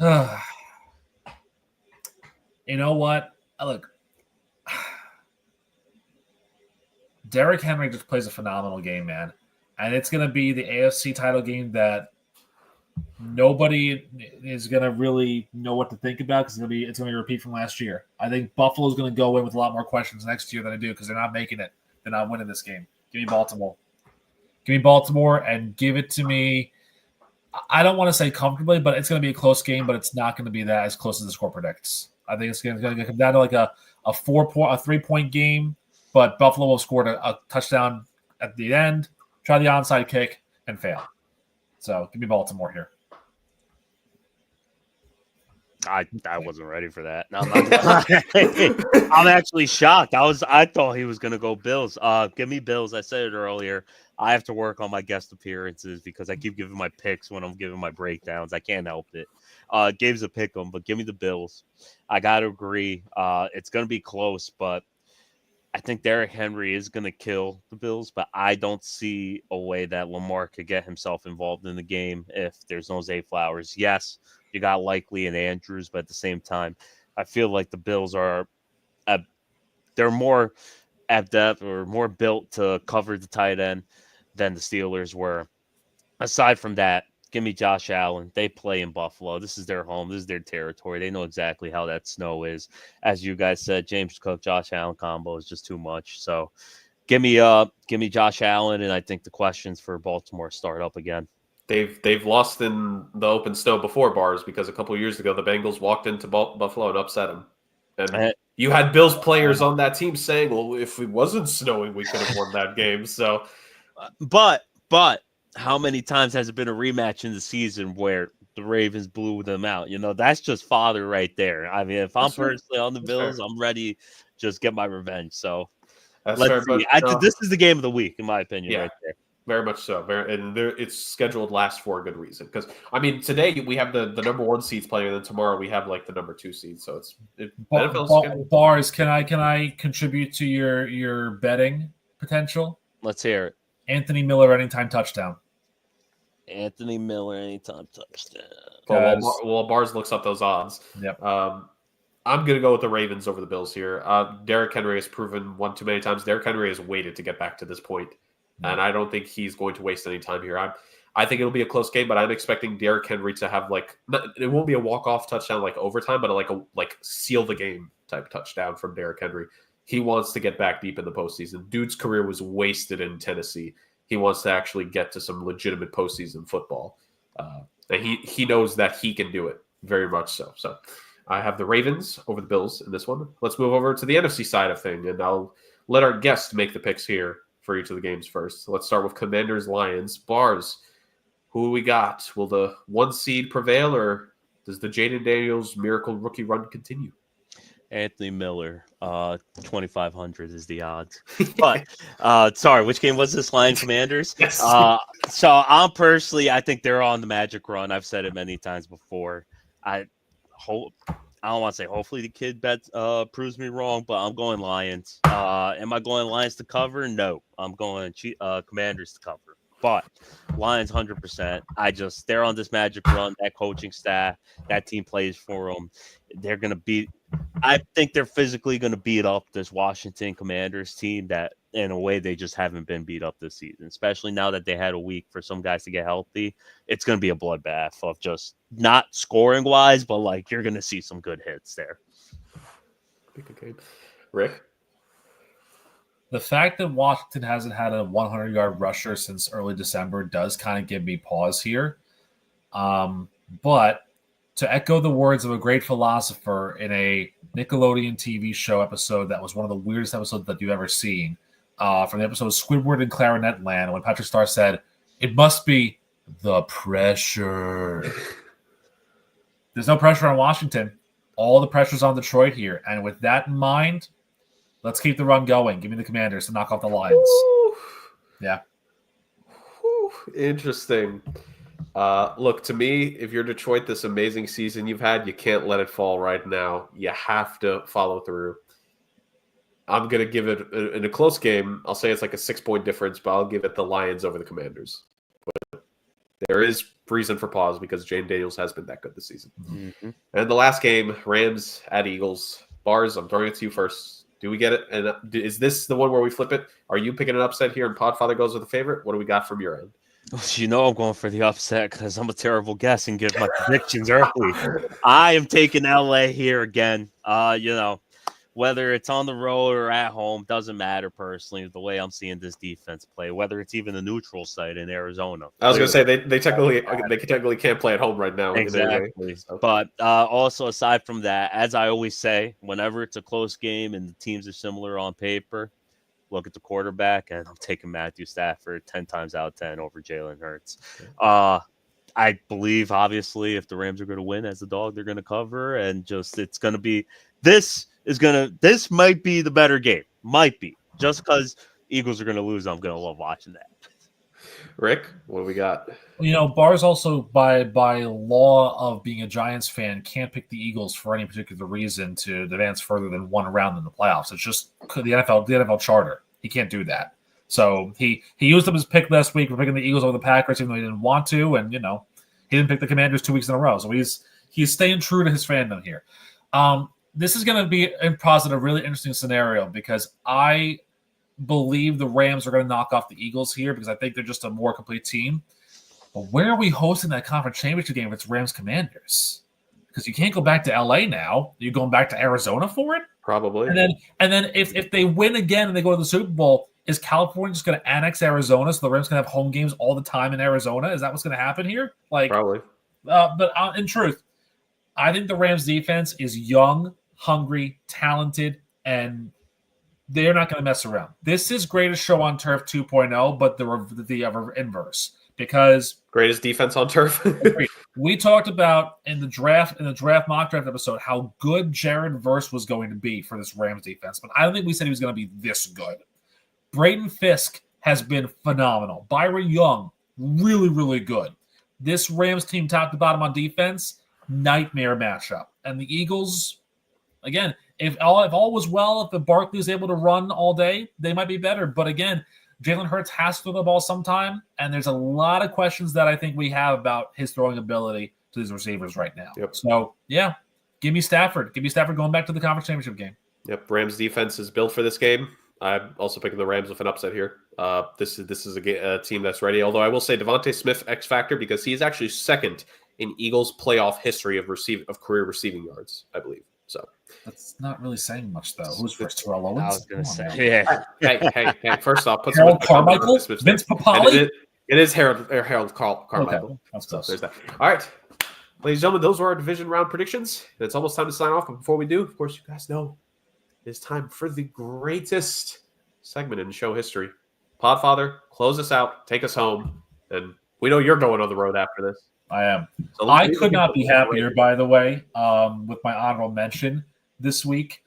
Yeah. You know what? Look, Derrick Henry just plays a phenomenal game, man. And it's going to be the AFC title game that nobody is going to really know what to think about because it's going to be a repeat from last year. I think Buffalo's going to go in with a lot more questions next year than I do because they're not making it. They're not winning this game. Give me Baltimore. Give me Baltimore and give it to me. I don't want to say comfortably, but it's going to be a close game, but it's not going to be that as close as the score predicts. I think it's going to come down to like a 3-point game, but Buffalo will score a touchdown at the end, try the onside kick, and fail. So give me Baltimore here. I wasn't ready for that. No, I'm actually shocked. I thought he was going to go Bills. Give me Bills. I said it earlier. I have to work on my guest appearances because I keep giving my picks when I'm giving my breakdowns. I can't help it. Gabe's a pick 'em, but give me the Bills. I got to agree. It's going to be close, but I think Derrick Henry is going to kill the Bills, but I don't see a way that Lamar could get himself involved in the game if there's no Zay Flowers. Yes, You got Likely and Andrews, but at the same time, I feel like the Bills are they're more at depth or more built to cover the tight end than the Steelers were. Aside from that, give me Josh Allen. They play in Buffalo. This is their home. This is their territory. They know exactly how that snow is. As you guys said, James Cook, Josh Allen combo is just too much. So give me Josh Allen, and I think the questions for Baltimore start up again. They've lost in the open snow before, Bars, because a couple of years ago the Bengals walked into Buffalo and upset them. And you had Bills players on that team saying, "Well, if it wasn't snowing, we could have won that game." So, but how many times has it been a rematch in the season where the Ravens blew them out? That's just father right there. I mean, if I'm personally on the Bills, I'm ready to just get my revenge. So let's see. This is the game of the week, in my opinion, right there. Very much so. It's scheduled last for a good reason. Because, I mean, today we have the number 1 seeds playing, and then tomorrow we have like the number 2 seeds. So Bars, can I contribute to your betting potential? Let's hear it. Anthony Miller anytime touchdown. Anthony Miller anytime touchdown. Well, Bars looks up those odds. Yep. I'm going to go with the Ravens over the Bills here. Derrick Henry has proven one too many times. Derrick Henry has waited to get back to this point. And I don't think he's going to waste any time here. I think it'll be a close game, but I'm expecting Derrick Henry to have it won't be a walk-off touchdown like overtime, but like seal the game type touchdown from Derrick Henry. He wants to get back deep in the postseason. Dude's career was wasted in Tennessee. He wants to actually get to some legitimate postseason football. And he knows that he can do it very much so. So I have the Ravens over the Bills in this one. Let's move over to the NFC side of thing, and I'll let our guest make the picks here for each of the games first. So let's start with Commanders, Lions. Bars, who we got? Will the 1 seed prevail, or does the Jaden Daniels miracle rookie run continue? Anthony Miller, 2,500 is the odds. But sorry, which game was this? Lions Commanders. Yes. So I think they're on the magic run. I've said it many times before. I don't want to say hopefully the kid proves me wrong, but I'm going Lions. Am I going Lions to cover? No, I'm going Commanders to cover. But Lions 100%. They're on this magic run. That coaching staff, that team plays for them. They're going to beat. I think they're physically going to beat up this Washington Commanders team that, in a way, they just haven't been beat up this season, especially now that they had a week for some guys to get healthy. It's going to be a bloodbath of just not scoring wise, but you're going to see some good hits there. Rick? The fact that Washington hasn't had a 100-yard rusher since early December does kind of give me pause here. But to echo the words of a great philosopher in a Nickelodeon TV show episode that was one of the weirdest episodes that you've ever seen, from the episode Squidward and Clarinet Land, when Patrick Star said, "It must be the pressure." There's no pressure on Washington. All the pressure's on Detroit here. And with that in mind, let's keep the run going. Give me the Commanders to knock off the Lions. Woo. Yeah. Woo. Interesting. Look, to me, if you're Detroit, this amazing season you've had, you can't let it fall right now. You have to follow through. I'm going to give it, in a close game, I'll say it's like a 6-point difference, but I'll give it the Lions over the Commanders. But there is reason for pause because Jaden Daniels has been that good this season. Mm-hmm. And the last game, Rams at Eagles. Bars, I'm throwing it to you first. Do we get it? And is this the one where we flip it? Are you picking an upset here and Podfather goes with a favorite? What do we got from your end? I'm going for the upset because I'm a terrible guess and give my predictions early. I am taking LA here again. Whether it's on the road or at home, doesn't matter personally, the way I'm seeing this defense play, whether it's even a neutral site in Arizona. I was going to say they technically can't play at home right now. Exactly. But also aside from that, as I always say, whenever it's a close game and the teams are similar on paper, look at the quarterback, and I'm taking Matthew Stafford 10 times out of 10 over Jalen Hurts. I believe, obviously, if the Rams are going to win as a dog, they're going to cover, and it's going to be this might be the better game. Might be. Just because Eagles are going to lose, I'm going to love watching that. Rick, what do we got? Bars also, by law of being a Giants fan, can't pick the Eagles for any particular reason to advance further than one round in the playoffs. It's just the NFL charter. He can't do that. So he used them as pick last week for picking the Eagles over the Packers, even though he didn't want to, and he didn't pick the Commanders 2 weeks in a row. So he's He's staying true to his fandom here. This is going to be a positive, really interesting scenario because I believe the Rams are going to knock off the Eagles here because I think they're just a more complete team. But where are we hosting that conference championship game if it's Rams Commanders? Because you can't go back to LA now. You're going back to Arizona for it? Probably. And then if they win again and they go to the Super Bowl, is California just going to annex Arizona so the Rams can have home games all the time in Arizona? Is that what's going to happen here? Probably. But in truth, I think the Rams defense is young, hungry, talented, and they're not going to mess around. This is Greatest Show on Turf 2.0, but the inverse. Because greatest defense on turf. We talked about in the draft mock draft episode how good Jared Verse was going to be for this Rams defense, but I don't think we said he was going to be this good. Braden Fisk has been phenomenal. Byron Young, really, really good. This Rams team, top to bottom on defense, nightmare matchup. And the Eagles, again, if all was well, if the Barkley is able to run all day, they might be better. But again, Jalen Hurts has to throw the ball sometime, and there's a lot of questions that I think we have about his throwing ability to these receivers right now. Yep. So, yeah, give me Stafford. Give me Stafford going back to the conference championship game. Yep, Rams defense is built for this game. I'm also picking the Rams with an upset here. This is a team that's ready, although I will say Devontae Smith X factor because he is actually second in Eagles playoff history of career receiving yards, I believe. So that's not really saying much, though. Who's first? Terrell Owens? I was going to say, yeah. Hey! First off, put Harold Carmichael, Vince Papali. It is Harold Carmichael. Okay, so there's that. All right, ladies and gentlemen, those were our division round predictions. It's almost time to sign off. But before we do, of course, you guys know it's time for the greatest segment in show history. Podfather, close us out, take us home, and we know you're going on the road after this. I am. So I could not be happier, by the way, with my honorable mention this week.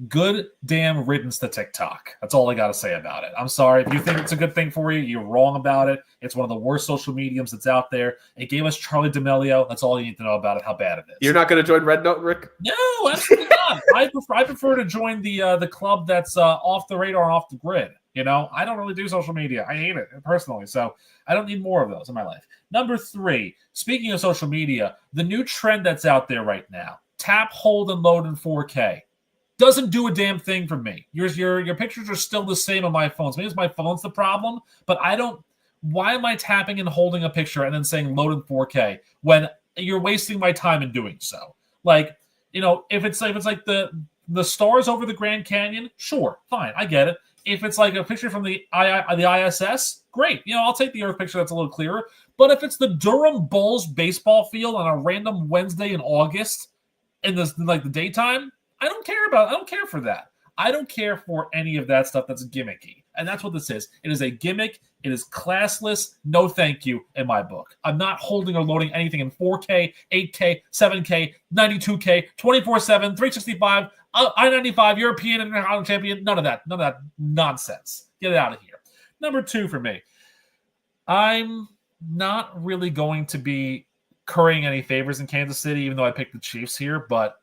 Good damn riddance to TikTok. That's all I got to say about it. I'm sorry. If you think it's a good thing for you, you're wrong about it. It's one of the worst social mediums that's out there. It gave us Charlie D'Amelio. That's all you need to know about it, how bad it is. You're not going to join Red Note, Rick? No, absolutely not. I prefer to join the club that's off the radar and off the grid. You know, I don't really do social media. I hate it personally. So I don't need more of those in my life. Number 3, speaking of social media, the new trend that's out there right now, tap, hold, and load in 4K. Doesn't do a damn thing for me. Your pictures are still the same on my phones. Maybe it's my phone's the problem, but I don't. Why am I tapping and holding a picture and then saying load in 4K when you're wasting my time in doing so? Like, you know, if it's like the stars over the Grand Canyon, sure, fine, I get it. If it's like a picture from the ISS, great. You know, I'll take the Earth picture that's a little clearer. But if it's the Durham Bulls baseball field on a random Wednesday in August in the daytime, I don't care for that. I don't care for any of that stuff that's gimmicky. And that's what this is. It is a gimmick. It is classless. No thank you in my book. I'm not holding or loading anything in 4K, 8K, 7K, 92K, 24/7, 365, I-95, European Intercontinental Champion. None of that nonsense. Get it out of here. Number 2 for me. I'm not really going to be currying any favors in Kansas City, even though I picked the Chiefs here. But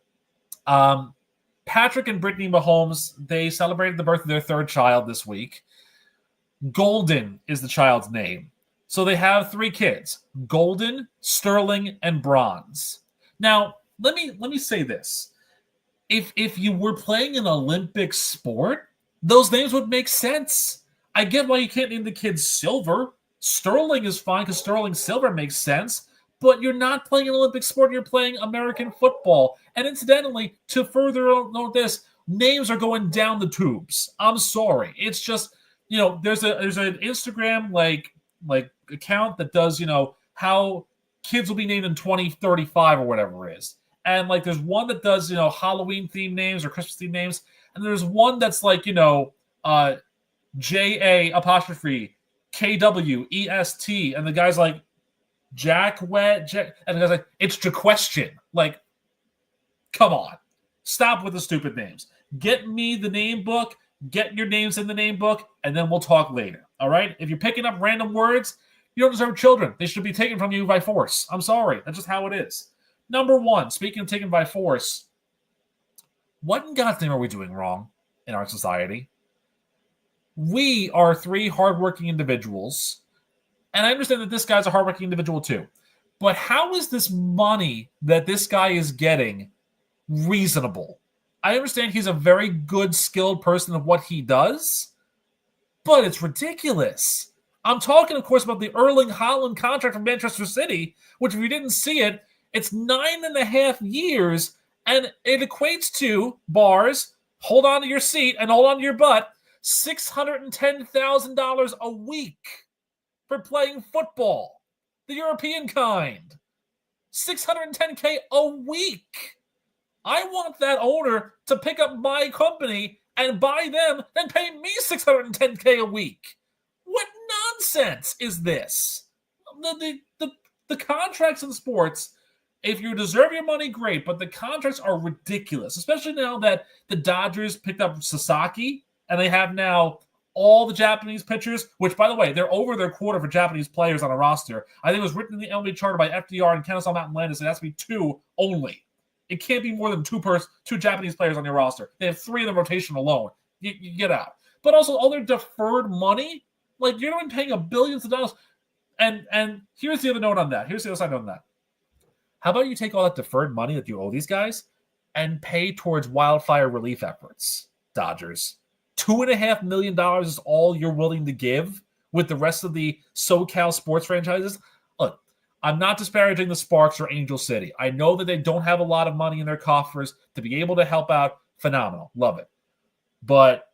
Patrick and Brittany Mahomes, they celebrated the birth of their 3rd child this week. Golden is the child's name. So they have 3 kids, Golden, Sterling, and Bronze. Now, let me say this. If you were playing an Olympic sport, those names would make sense. I get why you can't name the kids Silver. Sterling is fine because Sterling Silver makes sense. But you're not playing an Olympic sport. You're playing American football. And incidentally, to further note this, names are going down the tubes. I'm sorry. It's just, you know, there's an Instagram like account that does, you know, how kids will be named in 2035 or whatever it is. And like there's one that does, you know, Halloween themed names or Christmas themed names. And there's one that's like, you know, JA apostrophe KWEST. And the guy's like, and the guy's like, it's your question. Like, come on. Stop with the stupid names. Get me the name book, get your names in the name book, and then we'll talk later. All right? If you're picking up random words, you don't deserve children. They should be taken from you by force. I'm sorry. That's just how it is. Number 1, speaking of taken by force, what in God's name are we doing wrong in our society? We are 3 hardworking individuals. And I understand that this guy's a hardworking individual too. But how is this money that this guy is getting reasonable? I understand he's a very good, skilled person of what he does, but it's ridiculous. I'm talking, of course, about the Erling Haaland contract from Manchester City, which if you didn't see it, it's 9.5 years, and it equates to, bars, hold on to your seat and hold on to your butt, $610,000 a week for playing football. The European kind. $610K a week. I want that owner to pick up my company and buy them and pay me $610K a week. What nonsense is this? The contracts in sports, if you deserve your money, great, but the contracts are ridiculous, especially now that the Dodgers picked up Sasaki and they have now all the Japanese pitchers, which, by the way, they're over their quota for Japanese players on a roster. I think it was written in the MLB charter by FDR and Kennesaw Mountain Landis. It has to be 2 only. It can't be more than 2 Japanese players on your roster. They have 3 in the rotation alone. You get out. But also, all their deferred money, like, you're not paying billions of dollars. And here's the other note on that. Here's the other side on that. How about you take all that deferred money that you owe these guys and pay towards wildfire relief efforts, Dodgers? $2.5 million is all you're willing to give with the rest of the SoCal sports franchises? Look, I'm not disparaging the Sparks or Angel City. I know that they don't have a lot of money in their coffers to be able to help out. Phenomenal. Love it. But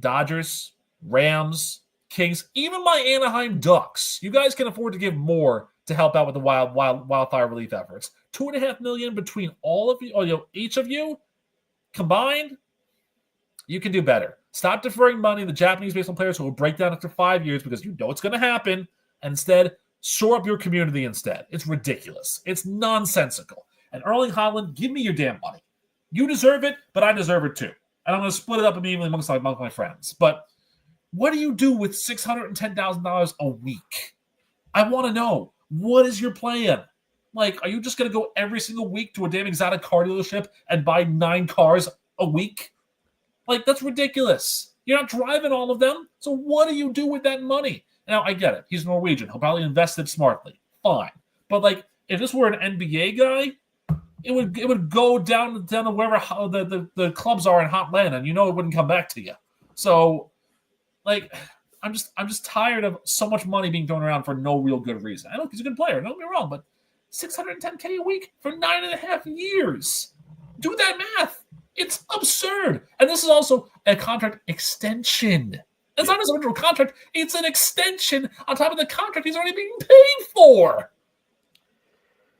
Dodgers, Rams, Kings, even my Anaheim Ducks, you guys can afford to give more to help out with the wildfire relief efforts. $2.5 million between all of you, or each of you combined. You can do better. Stop deferring money to the Japanese baseball players who will break down after 5 years because you know it's going to happen, and instead shore up your community instead. It's ridiculous. It's nonsensical. And Erling Haaland, give me your damn money. You deserve it, but I deserve it too. And I'm going to split it up immediately amongst my friends. But what do you do with $610,000 a week? I want to know. What is your plan? Like, are you just going to go every single week to a damn exotic car dealership and buy 9 cars a week? Like, that's ridiculous. You're not driving all of them. So what do you do with that money? Now, I get it. He's Norwegian. He'll probably invest it smartly. Fine. But, like, if this were an NBA guy, it would go down to wherever the clubs are in Hotland, and you know it wouldn't come back to you. So, like, I'm just tired of so much money being thrown around for no real good reason. I know he's a good player. Don't get me wrong, but $610K a week for 9.5 years. Do that math. It's absurd. And this is also a contract extension. It's not his original contract. It's an extension on top of the contract he's already being paid for.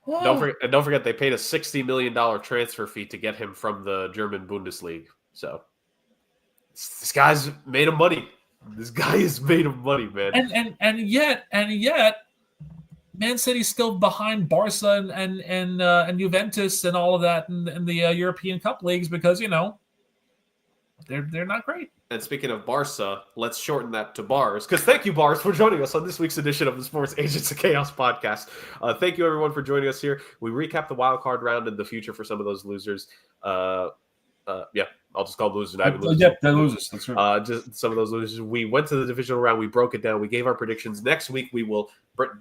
Wow. Don't forget they paid a $60 million transfer fee to get him from the German Bundesliga. So this guy's made of money. This guy is made of money, man. And yet, Man City's still behind Barca and Juventus and all of that in the European Cup leagues because, you know, they're not great. And speaking of Barca, let's shorten that to Bars. Because thank you, Bars, for joining us on this week's edition of the Sports Agents of Chaos podcast. Thank you, everyone, for joining us here. We recap the wild card round in the future for some of those losers. I'll just call them losers. Yep, they're losers. That's right. Just some of those losers. We went to the divisional round. We broke it down. We gave our predictions. Next week, we will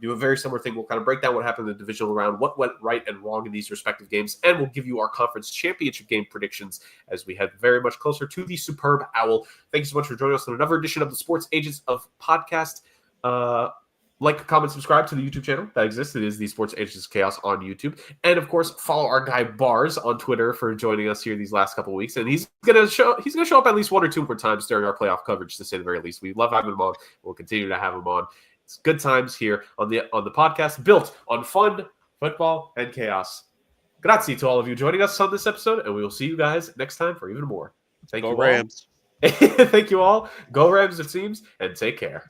do a very similar thing. We'll kind of break down what happened in the divisional round, what went right and wrong in these respective games, and we'll give you our conference championship game predictions as we head very much closer to the superb owl. Thank you so much for joining us on another edition of the Sports Agents of Podcast. Like, comment, subscribe to the YouTube channel that exists. It is the Sports Agents of Chaos on YouTube. And, of course, follow our guy Bars on Twitter for joining us here these last couple of weeks. And he's gonna show up at least 1 or 2 more times during our playoff coverage, to say the very least. We love having him on. We'll continue to have him on. It's good times here on the podcast built on fun, football, and chaos. Grazie to all of you joining us on this episode, and we will see you guys next time for even more. Thank you, Rams. Thank you all. Go Rams, it seems, and take care.